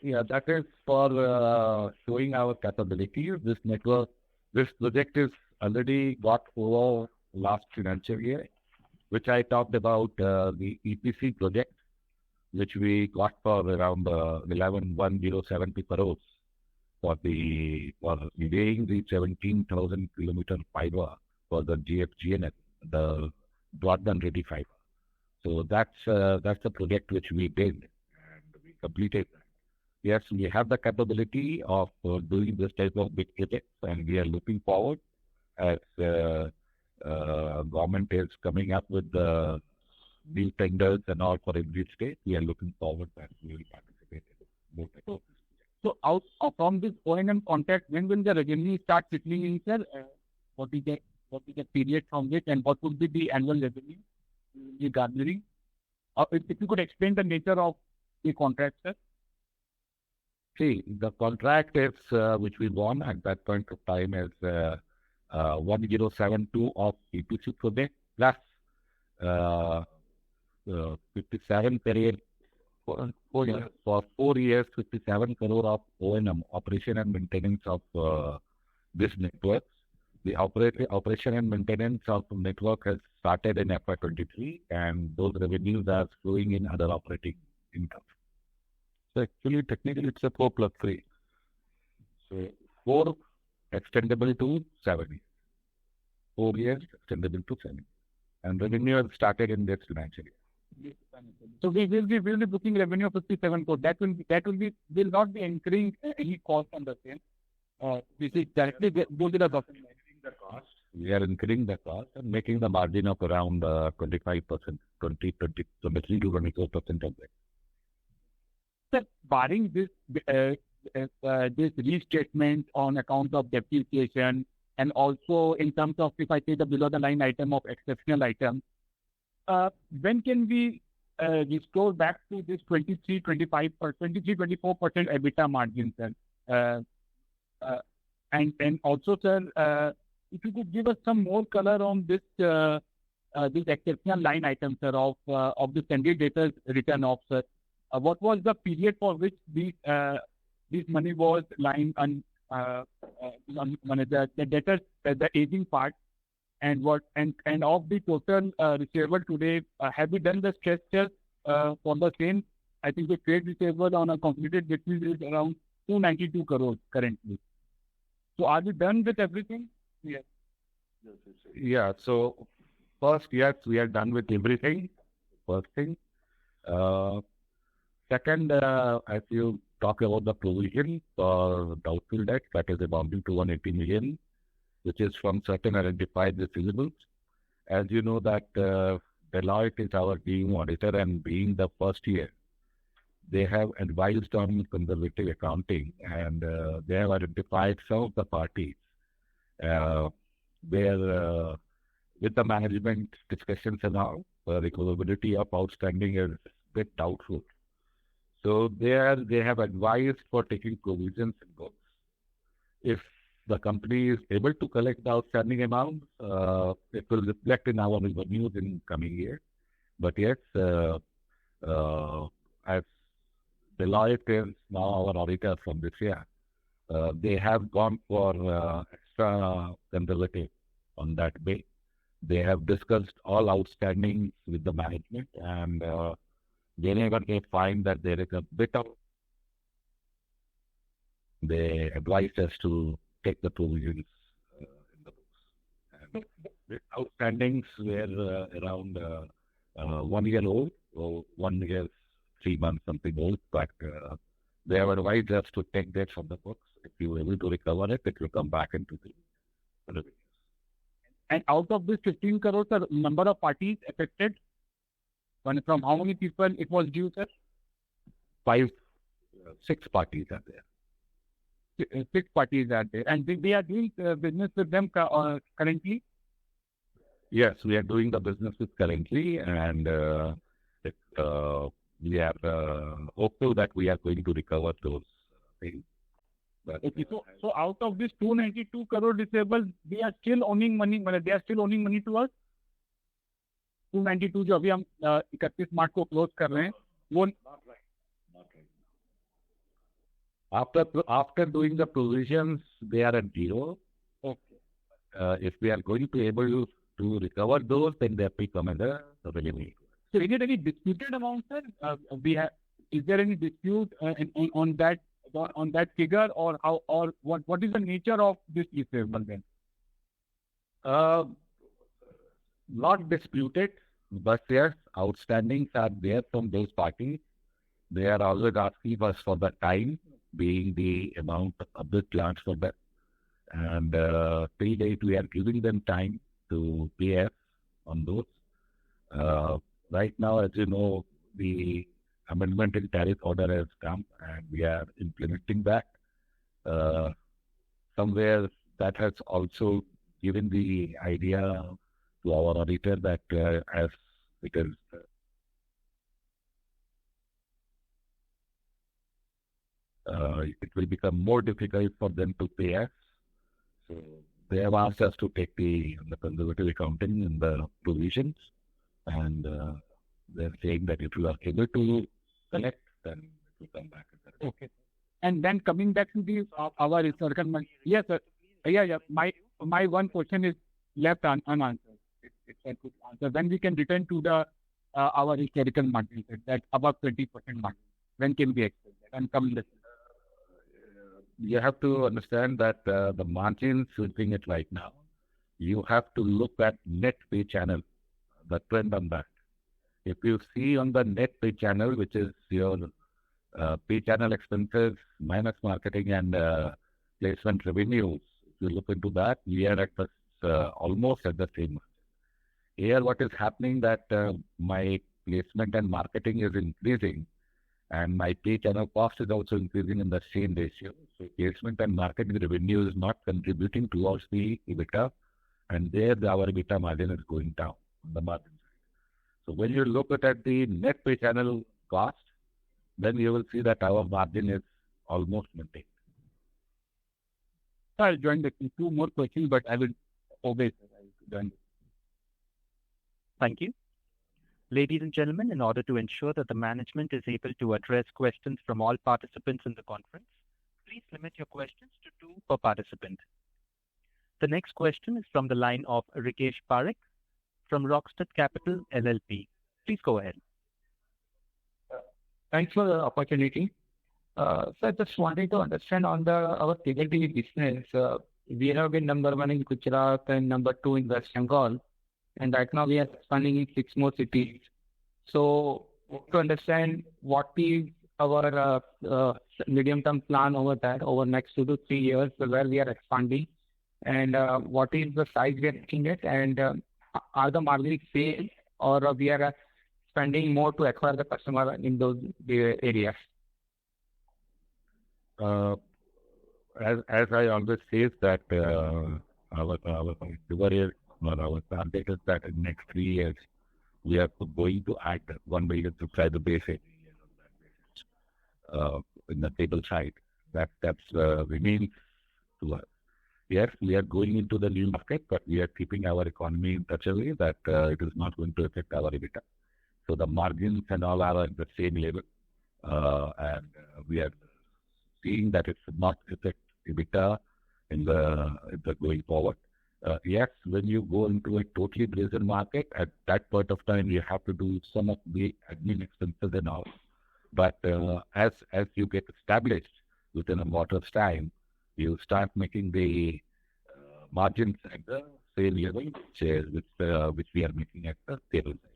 Yeah, that is for showing our capabilities. This project is already got over last financial year, which I talked about the EPC project, which we got for around 11,107 crores for laying the 17,000 kilometer fiber for the GFGNL, the broadband ready fiber. So that's the project which we did, and we completed that. Yes, we have the capability of doing this type of big projects, and we are looking forward as government is coming up with the new tenders and all for every state. We are looking forward that we will participate in more. So out from this O&M contract, when will the revenue start trickling in, sir? What is the period from which, and what would be the annual revenue you're gathering? If you could explain the nature of the contract, sir. See, the contract is which we won at that point of time is 1072 of EPC project plus 57 period for 4 years, 57 crore of O&M, operation and maintenance of this network. The operation and maintenance of the network has started in FY23, and those revenues are flowing in other operating income. So actually, technically, it's a 4+3. So 4 extendable to 7 years. 4 years extendable to 7 years. And revenue has started in this financial year. So we will be booking revenue of 57 crore. That will not be incurring any cost on the same. This is directly go to the bottom line. We are incurring the cost and making the margin of around 25%, 23 to 24% of that. Sir, barring this restatement on account of depreciation and also in terms of, if I say the below the line item of exceptional item, when can we restore back to this 23, 24% EBITDA margin, sir? And also, sir, if you could give us some more color on this exceptional line item, sir, of the standard debtors written off, sir. What was the period for which this money was lying on the debtors, the aging part, and of the total receivable today, have we done the stress test for the same? I think the trade receivable on a completed basis is around 292 crores currently. So are we done with everything? Yes. Yeah. So first, yes, we are done with everything. First thing. Second, as you talk about the provision for doubtful debt, that is amounting to 180 million, which is from certain identified receivables. As you know that Deloitte is our team auditor, and being the first year, they have advised on conservative accounting, and they have identified some of the parties where with the management discussions and all, recoverability of outstanding is a bit doubtful. So they have advised for taking provisions in books. If the company is able to collect the outstanding amount, it will reflect in our revenues in coming year. But yes, as Deloitte is now our auditor from this year, they have gone for extra conservative on that way. They have discussed all outstanding with the management, and whenever they find that there is a bit of, they advise us to take the provisions in the books. And the outstandings were around 1 year old, or 1 year, 3 months, something old, but they have advised us to take that from the books. If you are able to recover it, it will come back into the revenues. And out of this 15 crores, the number of parties affected, from how many people it was due, sir? 6 parties are there. 6 parties are there. And they are doing business with them currently? Yes, we are doing the business with currently, and we are hopeful that we are going to recover those things. But, okay, so out of this 292 crore receivables, they are still owning money. They are still owning money to us. 292 जो अभी हम 31 मार्च को close कर रहे हैं, वो after doing the provisions, they are at zero. Okay. If we are going to be able to recover those, then they become the revenue. So is it any disputed amount, sir? Is there any dispute on that figure, or how, or what is the nature of this receivable then? Not disputed, but yes, outstandings are there from those parties. They are always asking us for the time, being the amount of the plants for that. And till date, we are giving them time to pay us on those. Right now, as you know, the amendment in tariff order has come, and we are implementing that. Somewhere that has also given the idea to our auditor that as it is it will become more difficult for them to pay us. So they have asked us to take the conservative accounting in the provisions, and they're saying that if you are able to collect, then it will come back. Okay. And then coming back to our historical money. Yes, sir. Yeah. My one question is left unanswered. It's a good answer. When we can return to our historical margin, that above 20% margin, when can we expect that? And come listen. You have to understand that the margins looking at right now, you have to look at net pay channel, the trend on that. If you see on the net pay channel, which is your pay channel expenses minus marketing and placement revenues, if you look into that, we are at almost at the same. Here, what is happening that my placement and marketing is increasing, and my pay channel cost is also increasing in the same ratio. So placement and marketing revenue is not contributing towards the EBITDA, and there our EBITDA margin is going down on the margin side. So when you look at the net pay channel cost, then you will see that our margin is almost maintained. I'll join the two more questions, but I will obey. Thank you. Ladies and gentlemen, in order to ensure that the management is able to address questions from all participants in the conference, please limit your questions to 2 per participant. The next question is from the line of Rikesh Parekh from Rockstud Capital LLP. Please go ahead. Thanks for the opportunity. So I just wanted to understand on our cable TV business. We have been number 1 in Gujarat and number 2 in West Bengal, and right now we are expanding in 6 more cities. So to understand what is our medium-term plan over that, over next 2 to 3 years, where we are expanding, and what is the size we are looking at, and are the margins same, or we are spending more to acquire the customer in those areas? As I always say that our target is that in next 3 years we are going to add 1 million subscriber base in the cable side. That's remains to us. Yes, we are going into the new market, but we are keeping our economy in such a way that it is not going to affect our EBITDA. So the margins and all are at the same level, and we are seeing that it should not affect EBITDA in the going forward. Yes, when you go into a totally brazen market, at that point of time, you have to do some of the admin expenses and all. But as you get established within a quarter's time, you start making the margins at the same level, which we are making at the cable side.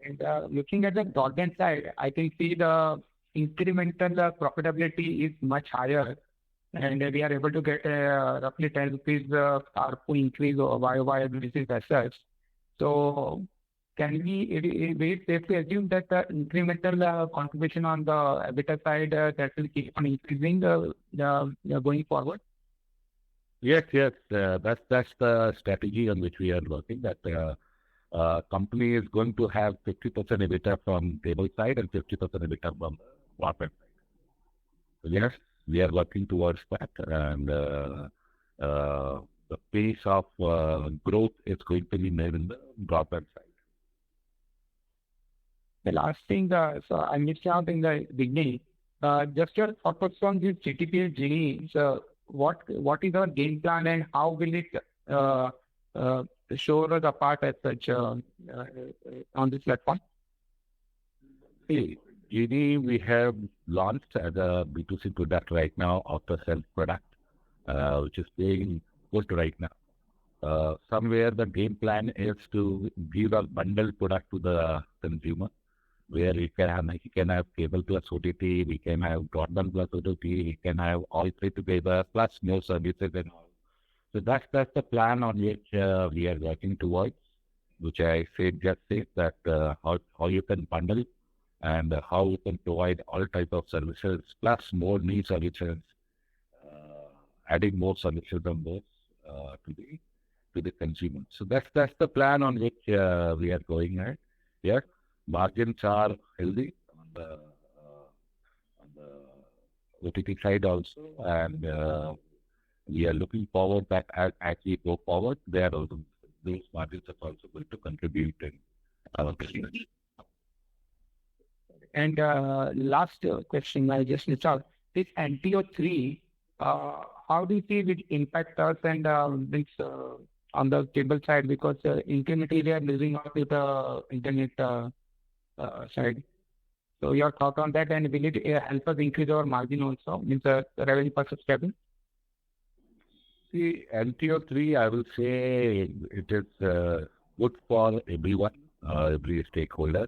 And looking at the broadband side, I can see the incremental profitability is much higher, and we are able to get roughly 10 rupees ARPU increase or YOY basis as such. So can we very safely assume that the incremental contribution on the EBITDA side that will keep on increasing going forward? Yes. That's the strategy on which we are working. That company is going to have 50% EBITDA from cable side and 50% EBITDA from broadband side. So yes, we are working towards that, and the pace of growth is going to be made in the broadband side. The last thing, so I missed out in the beginning. Just your thoughts on this GTPL journey. So what is our game plan, and how will it show us apart as such on this platform? See, GD we have launched as a B2C product right now, off-the-shelf product, which is being pushed right now. Somewhere the game plan is to give a bundled product to the consumer, where he can have cable plus OTT, we can have broadband plus OTT, he can have all 3 together, plus more services and all. So that's the plan on which we are working towards, which I just said that how you can bundle and how you can provide all type of services plus more new services, adding more services on those to the consumer. So that's the plan on which we are going at. Yes, margins are healthy on the OTT side also, and we are looking forward that as we go forward, those margins are also going to contribute in our business. And last question, I just missed out. This NTO3, how do you see it impact us and this on the cable side? Because incrementally we are losing out with the internet side. So your thought on that, and will it help us increase our margin also, means the revenue per subscriber? See, NTO3, I will say it is good for everyone, every stakeholder.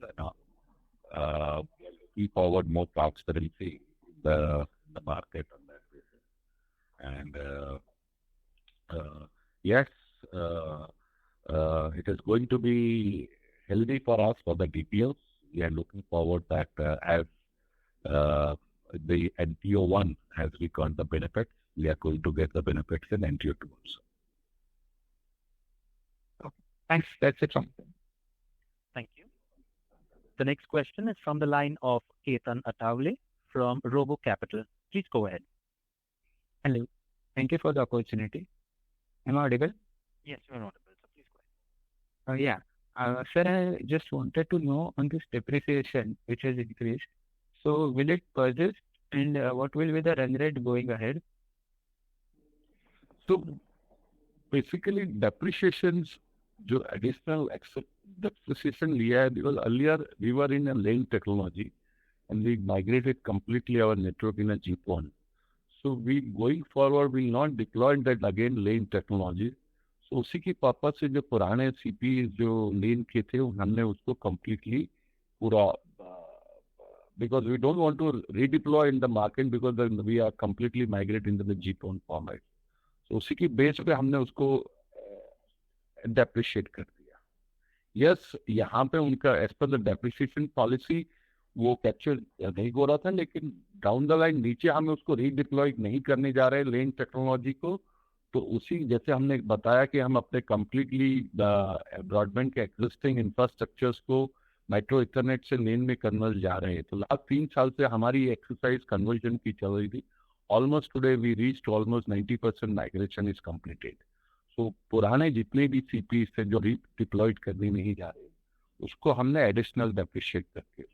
We are looking forward more transparency in the market on that basis. And yes, it is going to be healthy for us for the DPOs. We are looking forward that as the NTO1 has recorded the benefits, we are going to get the benefits in NTO2 also. Okay. Thanks. That's it from me. Thank you. The next question is from the line of Ketan Athavale from Robo Capital. Please go ahead. Hello. Thank you for the opportunity. Am I audible? Yes, you are audible. So please go ahead. Yeah. Sir, I just wanted to know on this depreciation which has increased. So will it persist, and what will be the run rate going ahead? So basically depreciations, जो additional depreciation लिया है, because earlier we were in a lane technology and we migrated completely our network in a GPON. So we going forward will not deploy that again lane technology. So उसी की purpose से जो पुराने CP जो लेन के थे हमने उसको completely पूरा because we don't want to redeploy in the market because then we are completely migrating to the GPON format. So उसी की बेस पे हमने उसको depreciate कर दिया. Yes, यहाँ पे उनका as per the depreciation policy वो कैप्चर नहीं हो रहा था, लेकिन डाउन द लाइन नीचे हमें उसको रीडिप्लॉय नहीं करने जा रहे लेन टेक्नोलॉजी को. तो उसी जैसे हमने बताया कि हम अपने कंप्लीटली ब्रॉडबैंड के एग्जिस्टिंग इंफ्रास्ट्रक्चर्स को मेट्रो इंटरनेट से लेन में कन्वर्ट जा रहे हैं. तो लास्ट 3 साल से हमारी एक्सरसाइज कन्वर्जन की चल रही थी. Almost today we reached almost 90% migration is completed. So पुराने जितने भी सीपी से जो रीडिप्लॉयड करने नहीं जा रहे उसको हमने एडिशनल डेप्रिशिएट करके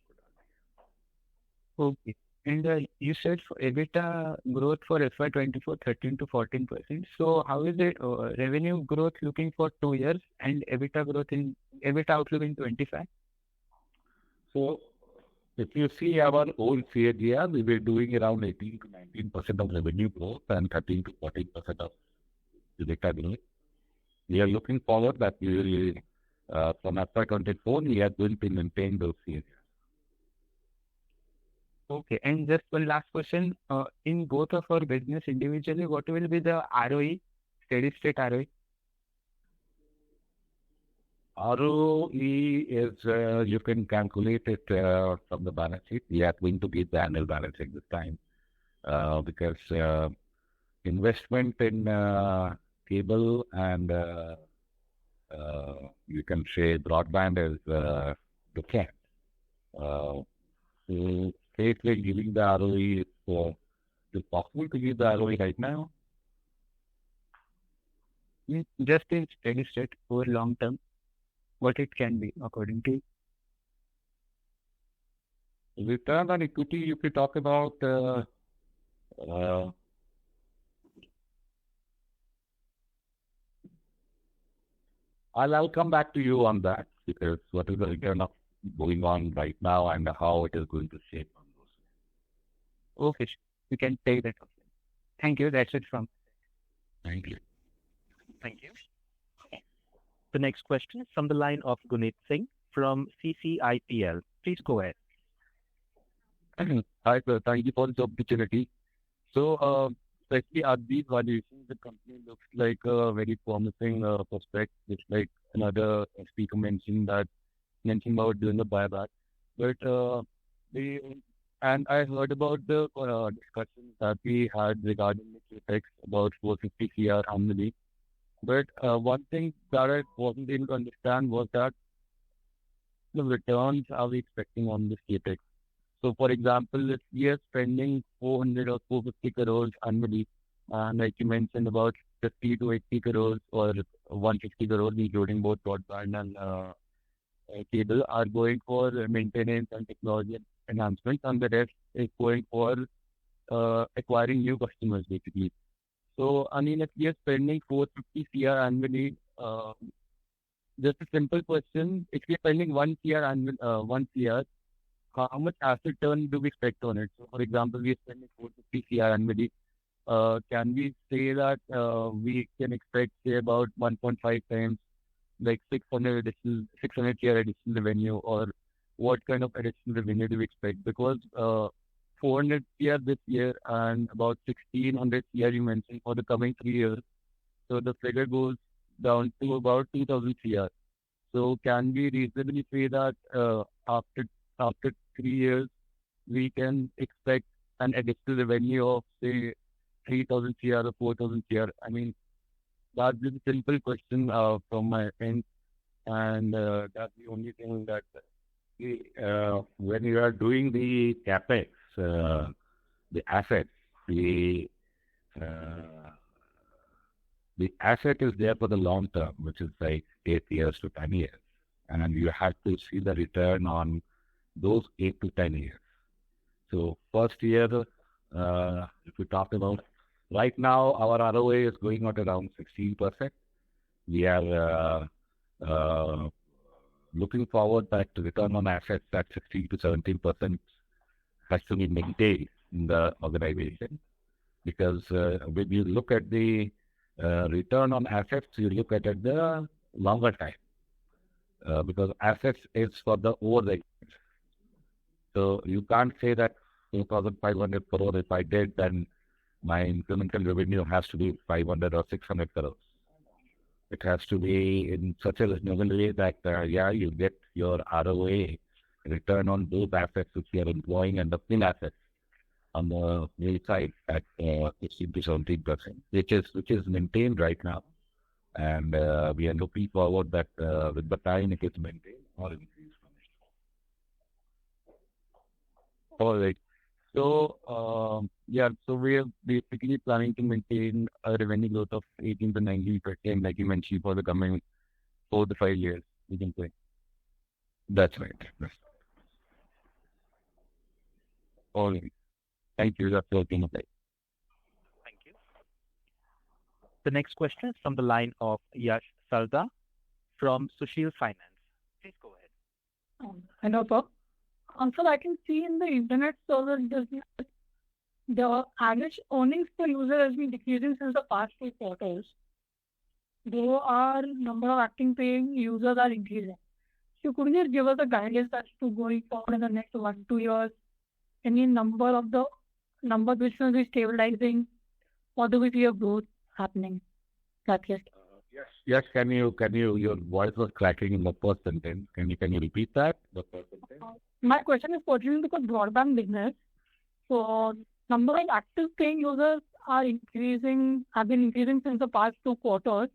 Okay. And you said for EBITDA growth for FY24 13 to 14%. So how is it revenue growth looking for 2 years and EBITDA outlook in 25? So if you see our old CAGR, we were doing around 18 to 19% of revenue growth and 13 to 14% of EBITDA growth. We are looking forward that we will, from FY24, we are going to maintain those CAGR. Okay, and just one last question. In both of our business individually, what will be the ROE, steady state ROE? ROE is, you can calculate it from the balance sheet. We are going to give the annual balance sheet this time because investment in cable and you can say broadband is the cap. So safely giving the ROE for is it possible to give the ROE right now? Just in steady state over long term, what it can be according to you? Return on equity, if you talk about I'll come back to you on that because what is the return of going on right now and how it is going to shape on those. Okay, you can take that. Thank you. That's it from. Thank you. Thank you. The next question is from the line of Gunit Singh from CCIPL. Please go ahead. Hi, sir. Thank you for this opportunity. So, especially at these valuations, the company looks like a very promising prospect. Just like another speaker mentioned about doing the buyback. But and I heard about the discussions that we had regarding the capex about 450 CR annually. But one thing that I wasn't able to understand was that the returns are we expecting on this capex. So, for example, if we are spending 400 or 450 crores annually, and like you mentioned about 50 to 80 crores or 150 crores, including both broadband and cable, are going for maintenance and technology enhancements, and the rest is going for acquiring new customers, basically. So, I mean, if we are spending 450 CR annually, just a simple question, if we are spending 1 CR, how much asset turn do we expect on it? So, for example, we are spending 450 CR annually. Can we say that we can expect, say, about 1.5 times, like 600 CR additional revenue, or what kind of additional revenue do we expect? Because 400 CR this year and about 1600 CR you mentioned for the coming 3 years. So the figure goes down to about 2000 CR. So can we reasonably say that after 3 years, we can expect an additional revenue of, say, 3000 CR or 4000 CR? I mean, that's just a simple question from my end. And that's the only thing that when you are doing the capex, the assets, the asset is there for the long term, which is like 8 years to 10 years. And you have to see the return on those 8 to 10 years. So first year, if we talk about right now, our ROA is going at around 16%. We are looking forward that return on assets at 16 to 17% has to be maintained in the organization. Because when you look at the return on assets, you look at it the longer time. Because assets is for the over the years. So you can't say that 2,500 crore, if I did, then my incremental revenue has to be 500 or 600 crores. It has to be in such a reasonable way that, you get your ROA, return on those assets which you are employing, and the fin assets on the male side at 16 to 17%, which is maintained right now. And we are looking forward that with the time it is maintained or increased. All right. So, so we are basically planning to maintain a revenue growth of 18 to 19%, like you mentioned, for the coming 4 to 5 years, we can say. That's right. All right. Thank you. That's all. Thank you. The next question is from the line of Yash Salda from Sushil Finance. Please go ahead. Hello, sir. So I can see in the internet service business, the average earnings per user has been decreasing since the past 2 quarters. Though our number of active paying users are increasing. So could you give us a guidance as to going forward in the next 1 to 2 years? Any number which will be stabilizing, or do we see a growth happening? That's it. Yes, can you, your voice was cracking in the first sentence. Can you repeat that? The first sentence? My question is pertaining to the broadband business. So, number of active paying users have been increasing since the past 2 quarters.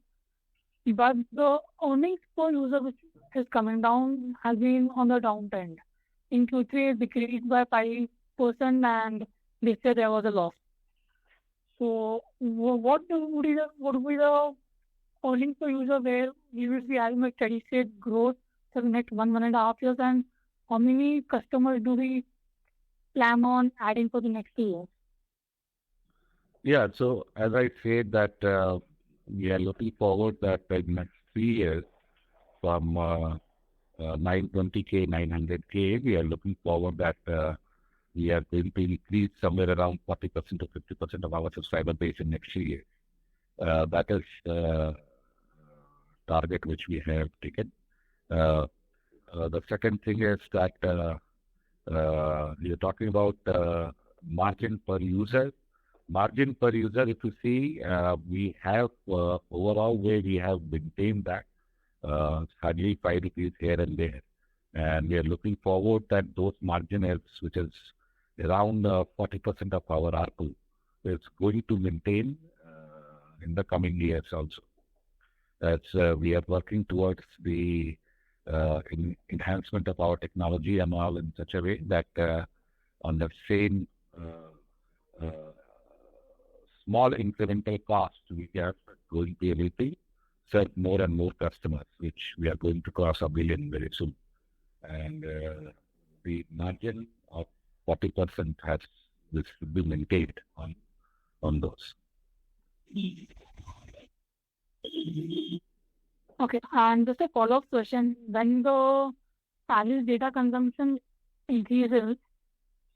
But the earnings per user which is coming down has been on the downtrend. In Q3, it decreased by 5% and they said there was a loss. So, what would be the earnings per user where we will be having a steady state growth for the next 1.5 years, and how many customers do we plan on adding for the next 2 years? Yeah, so as I said that we are looking forward that in the next 3 years from 920K, 900K, we are looking forward that we are going to increase somewhere around 40% to 50% of our subscriber base in next 3 years. That is target which we have taken. The second thing is that you're talking about margin per user. Margin per user, if you see, we have overall way we have maintained that hardly 5 rupees here and there. And we are looking forward that those margins, which is around 40% of our ARPU, is going to maintain in the coming years also. That's we are working towards the enhancement of our technology and all in such a way that on the same small incremental cost, we are going to be able to serve more and more customers, which we are going to cross 1 billion very soon. And the margin of 40% has been maintained on those. Okay, and just a follow-up question. When the average data consumption increases,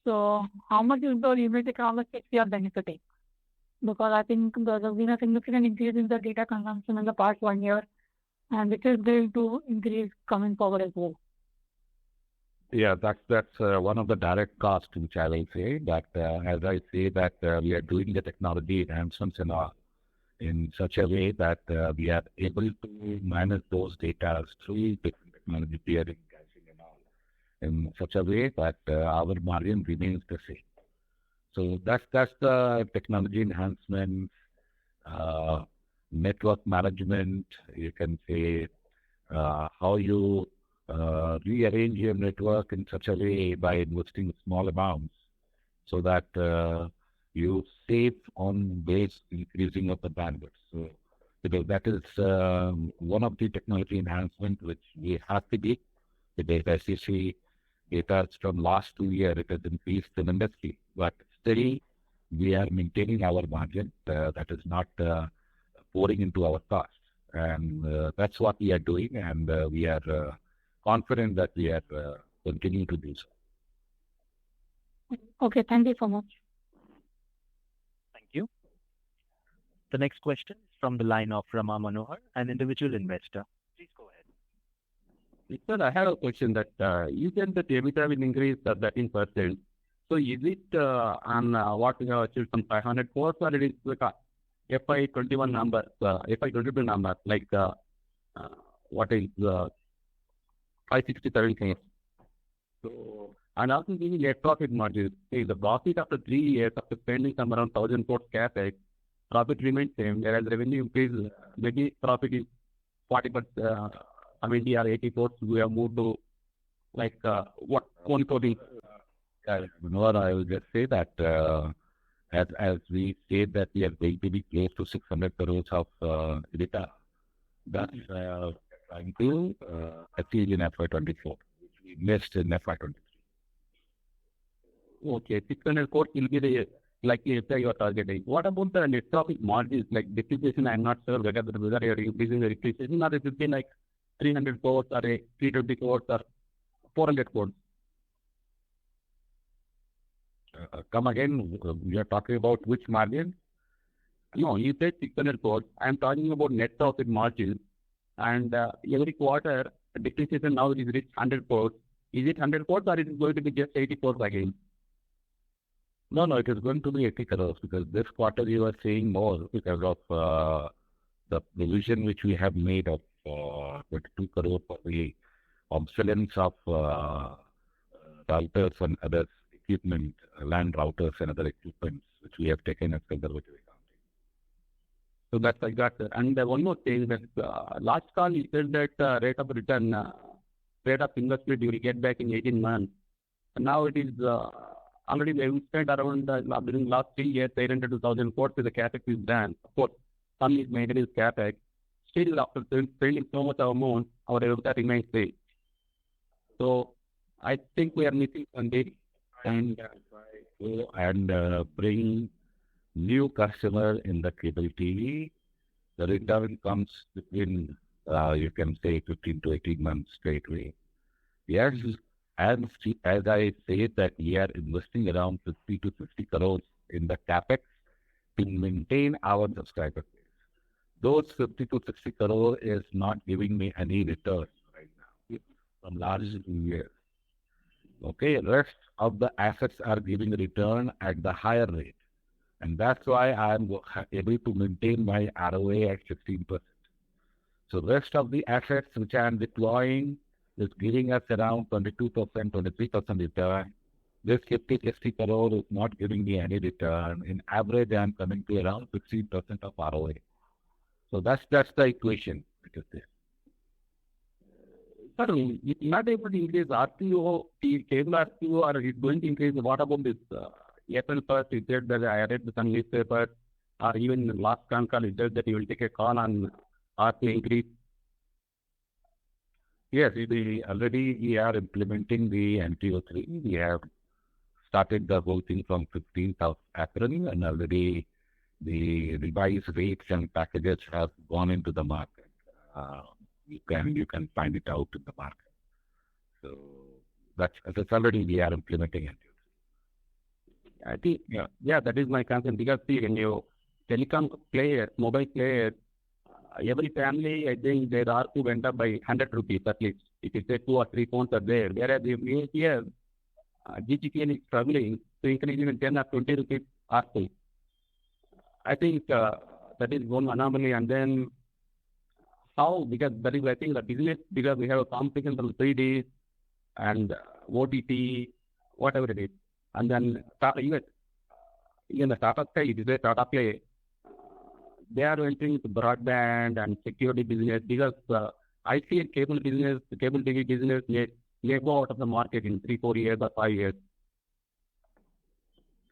so how much is the unit economics we are benefiting? Because I think there has been a significant increase in the data consumption in the past 1 year, and which is going to increase coming forward as well. Yeah, that's one of the direct costs, which I will say that as I say that we are doing the technology enhancements and all in such a way that we are able to manage those data through different technology peering, caching and all in such a way that our margin remains the same. So that's the technology enhancement, network management. You can say how you rearrange your network in such a way by investing small amounts so that you save on base increasing of the bandwidth. So because that is one of the technology enhancement which we have to be. The data SEC data from last 2 years, it has increased tremendously, but still we are maintaining our margin. That is not pouring into our cost. And that's what we are doing, and we are confident that we are continuing to do so. Okay, thank you so much. Thank you. The next question is from the line of Rama Manohar, an individual investor. Please go ahead. Sir, I have a question that you said that EBITDA will increase 13%. So is it on what we have achieved some 500 crores, or it is like a FY21 number, FY22 number, like what is 567 crores? So, and also the net profit margin. See, the profit after 3 years after spending some around 1,000 crores capex, profit remains same, whereas revenue increase, maybe profit is 40%, 70 or 80 crores. We have moved to like what 140. Manohar, I will just say that as we said that we are going to be close to 600 crores of EBITDA, that's trying to achieve in FY24, which we missed in FY23. Okay, 600 crores will be the like you are targeting. What about the net profit margins, like depreciation? I'm not sure whether you are increasing the depreciation or it will be like 300 crores or 320 crores or 400 crores. Come again, we are talking about which margin? No, you said 600 crores. I'm talking about net profit margin. And every quarter, depreciation now is reached 100 crores. Is it 100 crores or is it going to be just 80 crores again? No, it is going to be 80 crores because this quarter you are saying more because of the provision which we have made of 22 crores for the obsolescence of routers and other equipment, land routers and other equipments which we have taken as conservative accounting. So that's like that. And one more thing, that last call you said that rate of return, rate of investment you will get back in 18 months. And now it is already they will spend around during last 3 years 800 to 1,000 crores with the capex is done. Of course, some is maintenance capex. Still after spending so much amount, our EBITDA remains same. So I think we are missing something. And bring new customer in the cable TV, the return comes between you can say 15 to 18 months straight away. Yes, as I said that we are investing around 50 to 60 crores in the capex to maintain our subscriber base. Those 50 to 60 crores is not giving me any return right now from last 2 years. Okay, rest of the assets are giving return at the higher rate. And that's why I am able to maintain my ROA at 15%. So rest of the assets which I am deploying is giving us around 22%, 23% return. This 50, 60 crore is not giving me any return. In average, I am coming to around 16% of ROA. So that's the equation which is there. Sir, if not able to increase RPO, cable RPO, or is going to increase, what about this April 1st? You said that I read some newspaper, or even in the last con call, you said that you will take a call on RPO increase. Yes, already we are implementing the NTO3. We have started the whole thing from 15th of April, and already the revised rates and packages have gone into the market. You can find it out in the market. So that's already we are implementing it. I think, yeah, that is my concern because see, when you telecom players, mobile players, every family, I think their ARPU went up by 100 rupees at least. If you say 2 or 3 phones are there, whereas if here, GTPL is struggling to increase even 10 or 20 rupees ARPU. I think that is one anomaly. And then how, because that is, I think, the business, because we have a competition from 3D and OTT, whatever it is. And then even the Tata Sky, it is a Tata Play. They are entering into broadband and security business because I see a cable business, the cable TV business may go out of the market in 3-4 years or 5 years.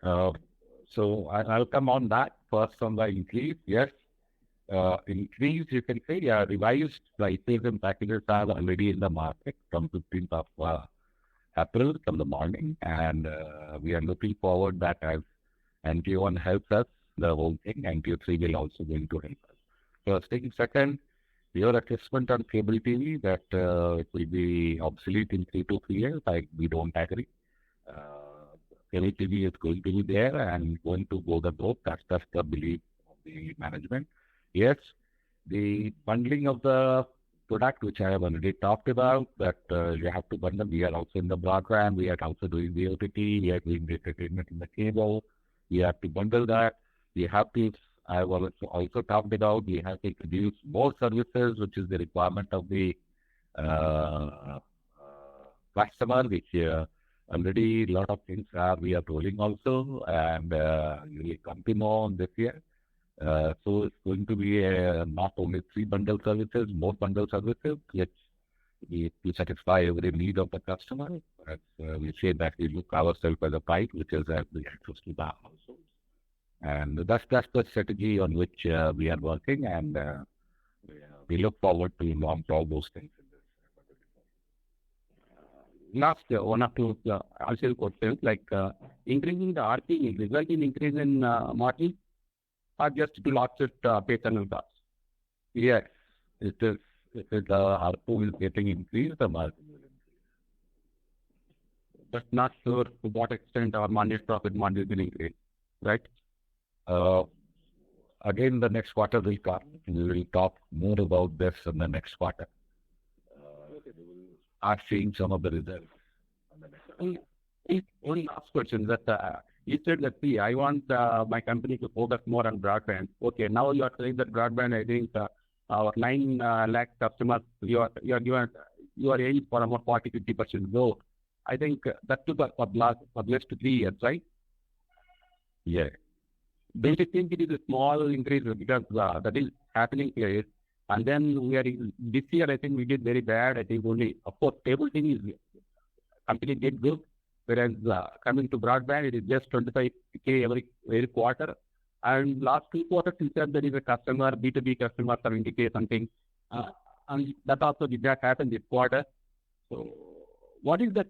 So I'll come on that first on the increase. Yes, increase, you can say, revised prices and packages are already in the market from 15th of April from the morning, and we are looking forward that as NTO1 helps us, the whole thing, NTO3 will also going to help us. First thing. Second, your assessment on cable TV that it will be obsolete in 3 to 3 years. We don't agree. Cable TV is going to be there and going to go the growth. That's the belief of the management. Yes, the bundling of the product, which I have already talked about, that you have to bundle. We are also in the broadband. We are also doing the OTT. We are doing the entertainment in the cable. We have to bundle that. We have to, I have also talked about, we have to introduce more services, which is the requirement of the customer, which already a lot of things we are rolling also, and we will come to know on this year. So it's going to be not only 3 bundle services, more bundle services, which to satisfy every need of the customer. As we say that we look ourselves as a pipe, which is the access to the households. And that's the strategy on which we are working, and we look forward to launch all those things in this. Last one or two answer questions, like increasing the RP result in increase in margin, or just to loss it pay channel costs? Yes, it is. If the ARPU is getting increased, the margin will increase. But not sure to what extent our profit margin will increase, right? Again, the next quarter will come. We will talk more about this in the next quarter. We will start seeing some of the results. Only last question that you said that, see, I want my company to focus more on broadband. Okay, now you are saying that broadband, I think our 9 lakh customers, you are aiming for about 40-50% growth. I think that took us for last 3 years, right? Yeah. Do you think it is a small increase because that is happening here? And then this year, I think we did very bad. I think only, of course, cable TV is company did good, whereas coming to broadband, it is just 25K every quarter. And last 2 quarters, you said there is a customer, B2B customer, 70K something. And that also did not happen this quarter. So what is that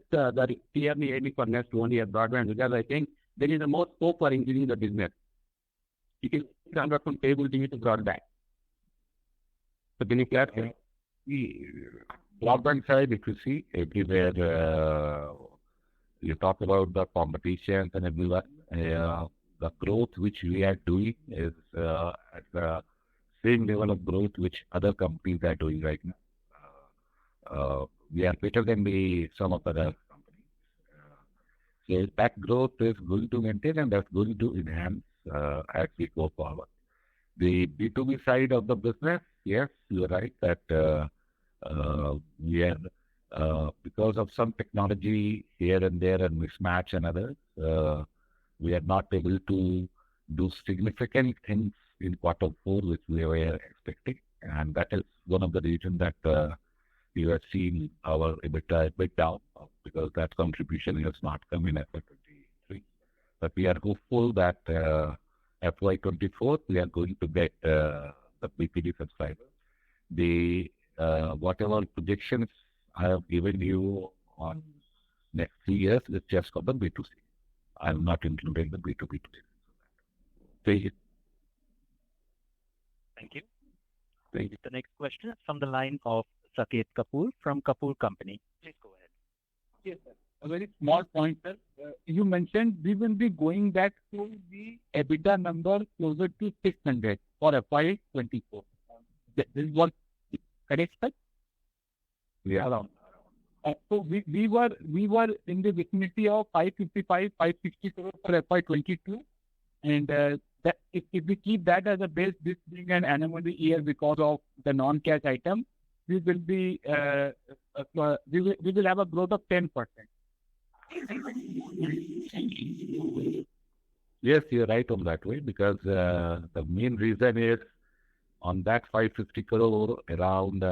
clearly aiming for next 1 year broadband? Because I think there is a more scope for increasing the business. You can convert from cable TV to broadband. So can you clarify? Broadband side, if you see, everywhere you talk about the competition and everywhere, the growth which we are doing is at the same level of growth which other companies are doing right now. We are better than some of the other companies. So that growth is going to maintain, and that's going to enhance as we go forward. The B2B side of the business, yes, you're right that we are, because of some technology here and there and mismatch and others, we are not able to do significant things in quarter 4, which we were expecting. And that is one of the reasons that you have seen our EBITDA a bit down, because that contribution has not come in FY23. But we are hopeful that FY24, we are going to get the BPD subscribers. The whatever projections I have given you on next 3 years is just for the B2C. I am not including the B2B. Thank you. Thank you. Thank you. The next question is from the line of Saket Kapoor from Kapoor Company. Please go ahead. Yes, sir. A very small point, sir. You mentioned we will be going back to the EBITDA number closer to 600 for FY24. This is what correct, sir? Yeah. So we were in the vicinity of 555, 560 crores for FY22, and that if we keep that as a base, this being an anomaly year because of the non-cash item, we will be we will have a growth of 10%. Yes, you're right on that way, because the main reason is on that 550 crore around,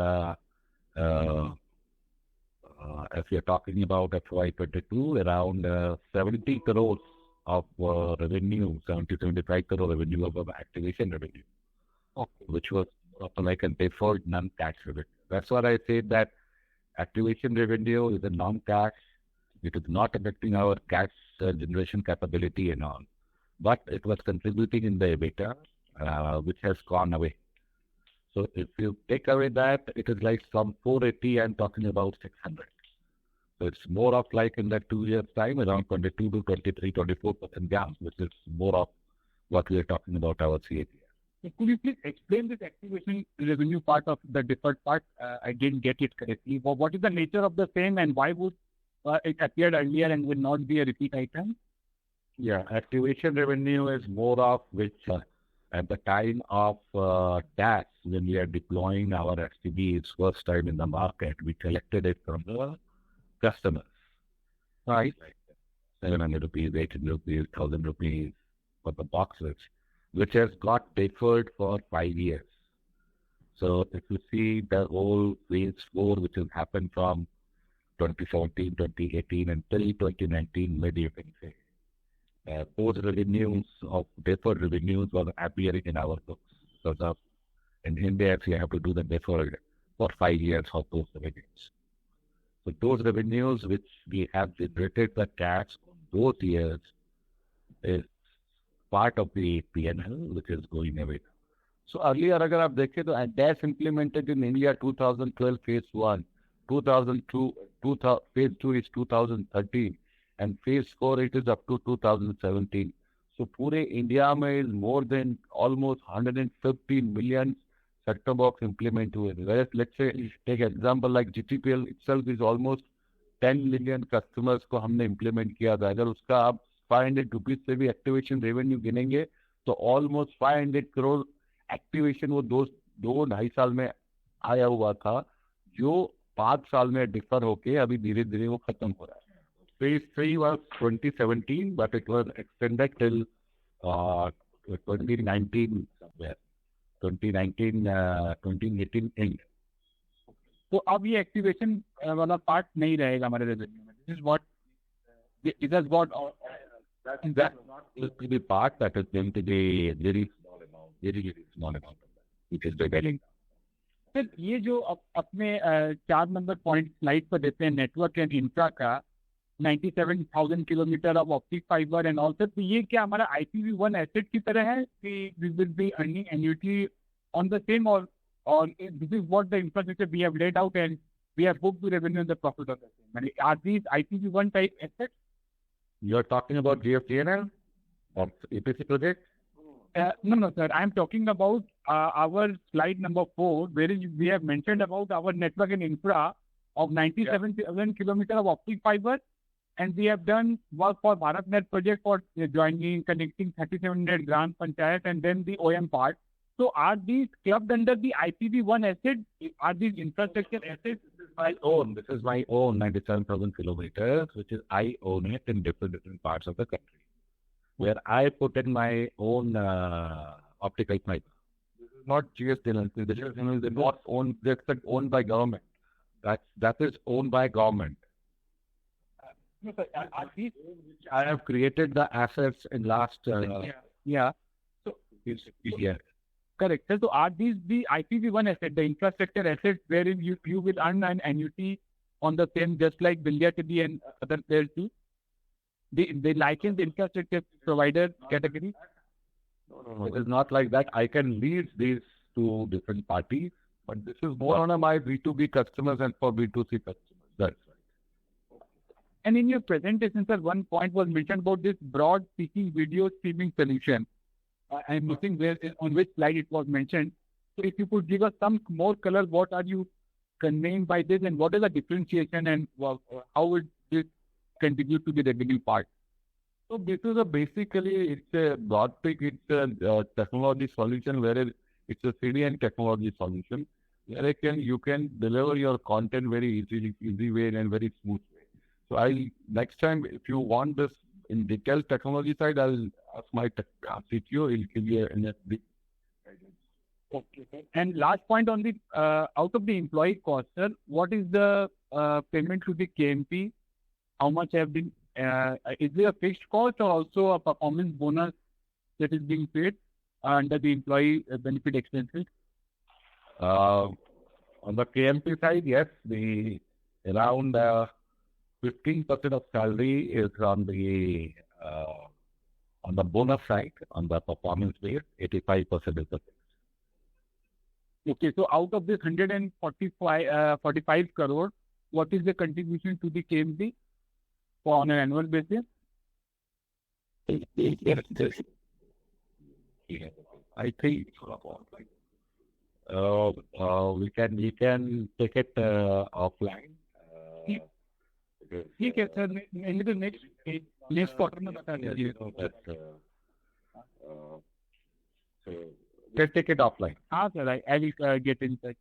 if you're talking about FY22, around 70 crores of revenue, 75 crore revenue of activation revenue, which was like a deferred non-cash revenue. That's why I said that activation revenue is a non-cash. It is not affecting our cash generation capability and all, but it was contributing in the EBITDA, which has gone away. So if you take away that, it is like from 480, I'm talking about 600. So it's more of like in that 2 years time, around 22 to 23, 24% gap, which is more of what we are talking about our CAGR. So could you please explain this activation revenue part of the deferred part? I didn't get it correctly. What is the nature of the same, and why would it appeared earlier and will not be a repeat item? Yeah, activation revenue is more of which at the time of tax, when we are deploying our STBs first time in the market, we collected it from the customers, right? Like 700 rupees, 800 rupees, 1000 rupees for the boxes, which has got deferred for 5 years. So if you see the whole phase 4, which has happened from 2017, 2018 until 2019, maybe you can say, those revenues of deferred revenues were appearing in our books. So in India, you have to do the deferred for 5 years of those revenues. So those revenues which we have generated the tax those years is part of the PNL, which is going away. So earlier, अगर आप देखें तो DAS implemented in India 2012 phase 1, 2002 phase 2 is 2013, and phase 4 it is up to 2017. So पूरे India में is more than almost 150 million set-top box implement हुए. Whereas let's say take example like GTPL itself is almost 10 million customers को हमने implement किया था. अगर उसका आप 500 rupees से भी activation revenue गिनेंगे तो almost 500 crore activation वो 2-2.5 साल में आया हुआ था, जो 5 साल में डिफर होके अभी धीरे धीरे वो खत्म हो रहा है. Phase 3 was 2017, but it was extended till 2019 somewhere. 2018 end. तो अब ये एक्टिवेशन वाला पार्ट नहीं रहेगा हमारे रेवेन्यू में. This is what that will be part that is going to be very small amount of that. It is very. Sir ये जो अपने 4 नंबर पॉइंट स्लाइड पर देते हैं नेटवर्क एंड इंफ्रा का 97,000 kilometre of optic fibre and all, तो ये क्या हमारा IPv1 एसेट की तरह है कि we will be earning annuity on the same, और this is what the infrastructure we have laid out and we have booked the revenue and the profit of the same. यानी are these IPv1 type assets? You are talking about GFTNL or EPC project? No, sir. I am talking about our slide number 4, where we have mentioned about our network and infra of 97,000 kilometers of optic fiber, and we have done work for BharatNet project for joining, connecting 3,700 Gram Panchayat, and then the OM part. So are these clubbed under the IPv1 asset? Are these infrastructure assets? This is my own 97,000 kilometers, which is I own it in different parts of the country, where I put in my own optical fiber. This is not GSTNL. GSTNL is not owned, it's owned by government. That is owned by government. No, sir, are these? I have created the assets in last. Yeah. So, yeah. Correct. So are these the IPv1 asset, the infrastructure assets, wherein you will earn an annuity on the same, just like Bilya TV and other players do? They license infrastructure provider category? No, it is not like that. I can lease these to different parties, but this is more on my B2B customers and for B2C customers. That's right. And in your presentation, sir, one point was mentioned about this broad speaking video streaming solution. I'm looking where on which slide it was mentioned. So if you could give us some more color, what are you conveying by this, and what is the differentiation, and how would this contribute to the revenue part? So this is basically it's a broad pick. It's a technology solution where it's a CDN technology solution where you can deliver your content very easy way and very smooth way. So next time if you want this in detail technology side, I'll ask my CTO. He'll give you a big guidance. Okay, sir. And last point on the out of the employee cost, sir, what is the payment to the KMP? How much have been? Is there a fixed cost or also a performance bonus that is being paid under the employee benefit expenses? On the KMP side, yes, around 15% of salary is on the bonus side. On the performance base, 85% is the fixed. Okay, so out of this 145 crore, what is the contribution to the KMP on an annual basis? I think we can take it offline. ठीक है sir, maybe the next quarter में बता दीजिए. So let's take it offline. हाँ sir, I will get in touch.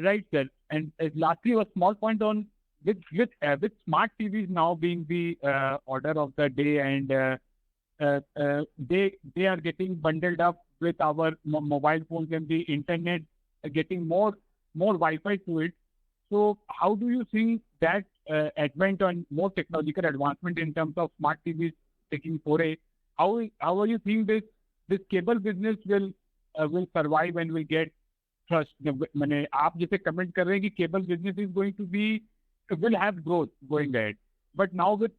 Right sir, and lastly a small point on with smart TVs now being the order of the day, and they are getting bundled up with our mobile phones and the internet, getting more Wi-Fi to it. So how do you think that advent on more technological advancement in terms of smart TVs taking foray? How are you seeing this cable business will survive and will get trust? मैंने आप जैसे comment कर रहे हैं कि cable business is going to will have growth going ahead, but now with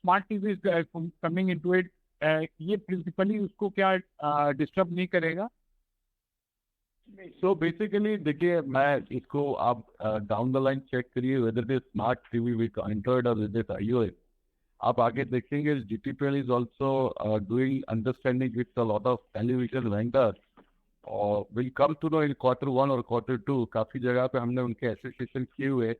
smart TVs coming into it, ये principally उसको क्या disturb नहीं करेगा? So basically, देखिए मैं इसको आप down the line check करिए whether this smart TV we entered or with this iOS. आप आगे देखेंगे GTPL is also doing understanding with a lot of television vendors. और will come to know in Q1 और Q2 काफी जगह पे हमने उनके एसोसिएशन किए हुए,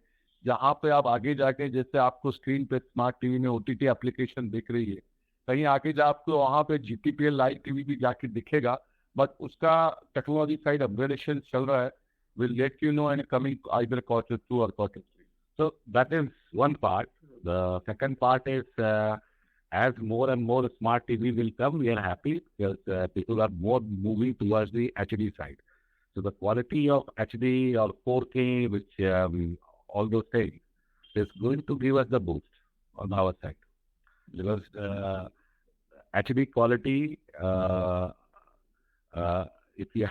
जहाँ पे आप आगे जाके जैसे आपको स्क्रीन पे स्मार्ट टीवी में OTT एप्लीकेशन दिख रही है, कहीं आगे जा आपको वहाँ पे GTPL लाइव टीवी भी जाके दिखेगा, बट उसका टेक्नोलॉजी साइड अपग्रेडेशन चल रहा है. We'll let you know in coming either Q2 or Q3. So that is one part. The second part is as more and more smart TV will come, we are happy because people are more moving towards the HD side. So the quality of HD or 4K, which all those things, is going to give us the boost on our side. Because HD quality, if you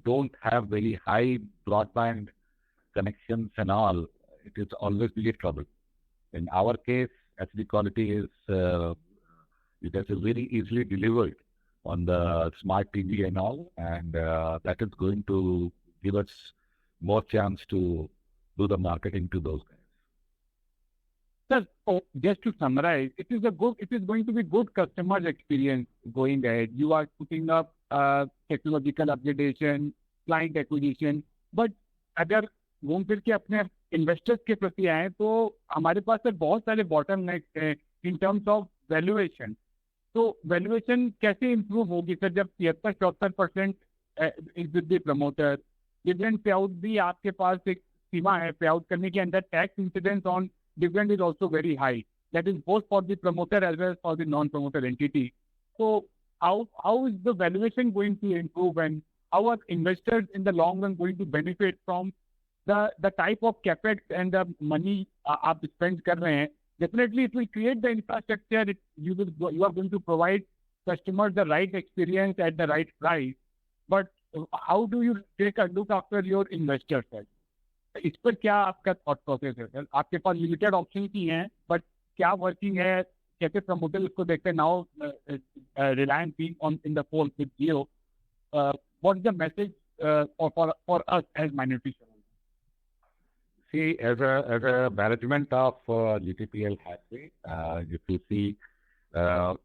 don't have very high broadband connections and all, it is always be a trouble. In our case, HD quality is it is very easily delivered on the smart TV and all, and that is going to give us more chance to do the marketing to those guys. Sir, just to summarize, it is going to be good customer experience going ahead. You are putting up technological upgradation, client acquisition, but अगर घूम फिर के अपने investors के प्रति आए तो हमारे पास सर बहुत सारे बॉटम नेक्स हैं इन टर्म्स ऑफ वैल्यूएशन. तो वैल्यूएशन कैसे इम्प्रूव होगी सर जब 73-74% is with the promoter, dividend pay out भी आपके पास एक सीमा है पे आउट करने के अंदर, tax incidence on dividend is also very high. That is both for the promoter as well as for the non-promoter entity. So how is the valuation going to improve, and how are investors in the long run going to benefit from the type of capex and the money आप spend कर रहे हैं? Definitely it will create the infrastructure. You are going to provide customers the right experience at the right price. But how do you take a look after your investors? इस पर क्या आपका thought process है sir? आपके पास limited option ही हैं, but क्या working है, कैसे प्रमोटर इसको देखते हैं? Now Reliance being on in the fold with Jio, what is the message for us as minority shareholders? See, as a management of GTPL Hathway, if you see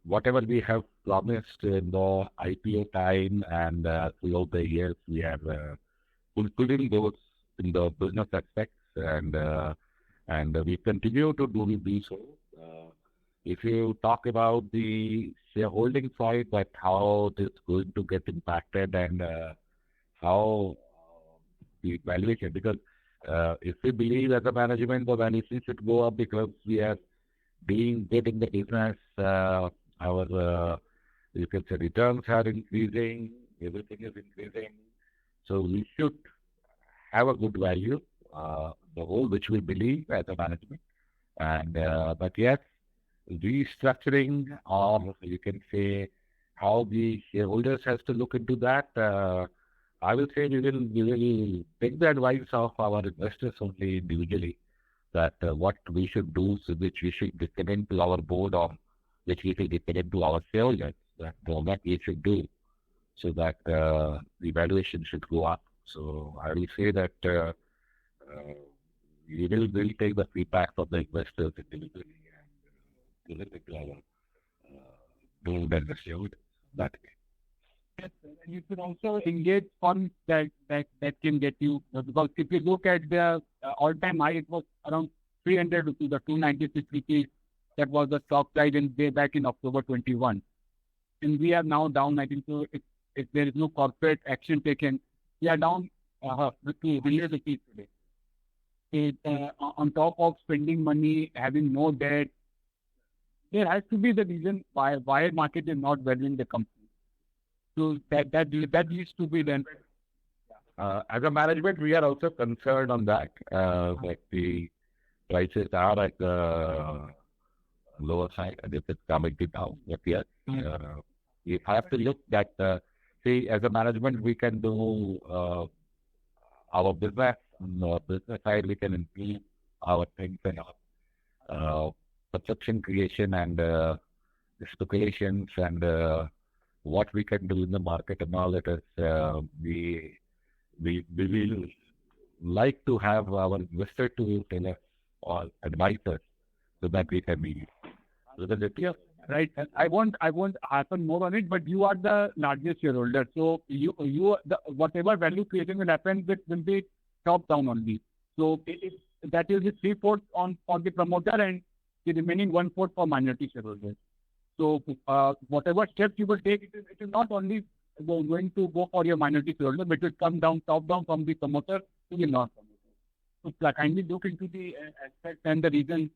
whatever we have promised in the IPO time and throughout the years, we have fulfilling those in the business aspects, and we continue to do so. If you talk about the shareholding side, that how it is going to get impacted and how the valuation, because if we believe as a management the valuation should go up because we are getting the business, our you can say returns are increasing, everything is increasing, so we should have a good value, the whole which we believe as a management, and but yes, restructuring, or you can say how the shareholders has to look into that. I will say we will take the advice of our investors only individually, that what we should do, so which we should recommend to our board, or which we should recommend to our shareholders, that what we should do, so that the valuation should go up. So I will say that we will take the feedback from the investors individually and deliver it to our board and the shareholders that way. Yes, sir. And you should also engage funds that can get you, because if you look at the all-time high, it was around 300 rupees or 296 rupees. That was the stock price way back in October 21. And we are now down, I think, so if there is no corporate action taken, we are down to 100 rupees today. On top of spending money, having no debt, there has to be the reason why market is not valuing the company. So that needs to be done. As a management, we are also concerned on that. Like the prices are at the lower side, and if it's coming down, but yes, we have to look at. See, as a management, we can do our business. On the business side, we can improve our things and our perception creation and speculations and what we can do in the market and all that is, we will like to have our investor to tell us or advise us so that we can be. Yeah, right. I won't happen more on it, but you are the largest shareholder, so whatever value creation will happen, it will be top down only. So that is the 3/4 for the promoter and the remaining 1/4 for minority shareholders. So whatever steps you will take, it is not only going to go for your minority shareholder, but it will come down top down from the promoter to the non-promoter. So kindly look into the aspect and the reasons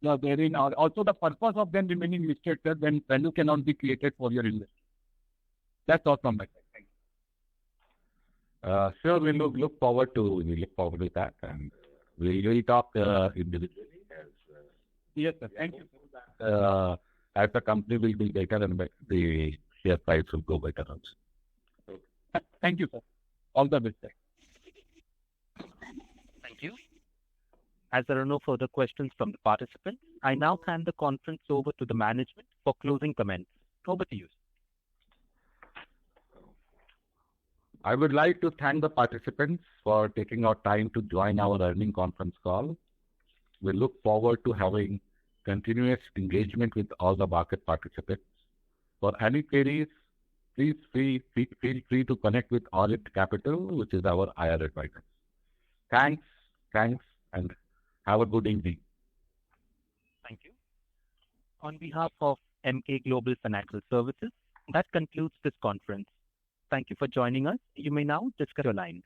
therein, or also the purpose of them remaining listed, sir, when value cannot be created for your investor. That's all from my side. Thank you. Sure, we look forward to that, and we will talk individually. Yes, sir. Thank you. As the company will be better and the share price will go better also. Thank you, sir. All the best, sir. Thank you. As there are no further questions from the participants, I now hand the conference over to the management for closing comments. Over to you. I would like to thank the participants for taking our time to join our earnings conference call. We look forward to having continuous engagement with all the market participants. For any queries, please feel free to connect with Audit Capital, which is our IR advisor. Thanks, and have a good evening. Thank you. On behalf of Emkay Global Financial Services, that concludes this conference. Thank you for joining us. You may now disconnect your lines.